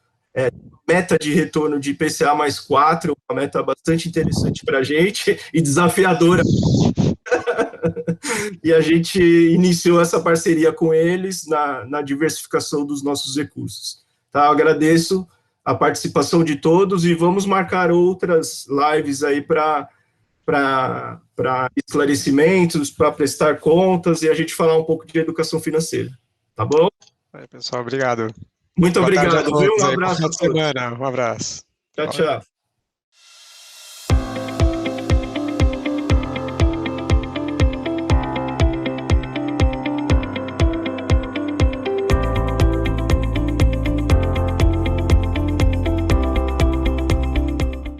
meta de retorno de IPCA mais 4, uma meta bastante interessante para a gente e desafiadora. E a gente iniciou essa parceria com eles na diversificação dos nossos recursos. Tá? Eu agradeço a participação de todos e vamos marcar outras lives aí para esclarecimentos, para prestar contas e a gente falar um pouco de educação financeira. Tá bom? Pessoal, obrigado. Muito Boa obrigado, tarde a viu? todos, Um abraço. boa semana, um abraço. Tchau, tchau.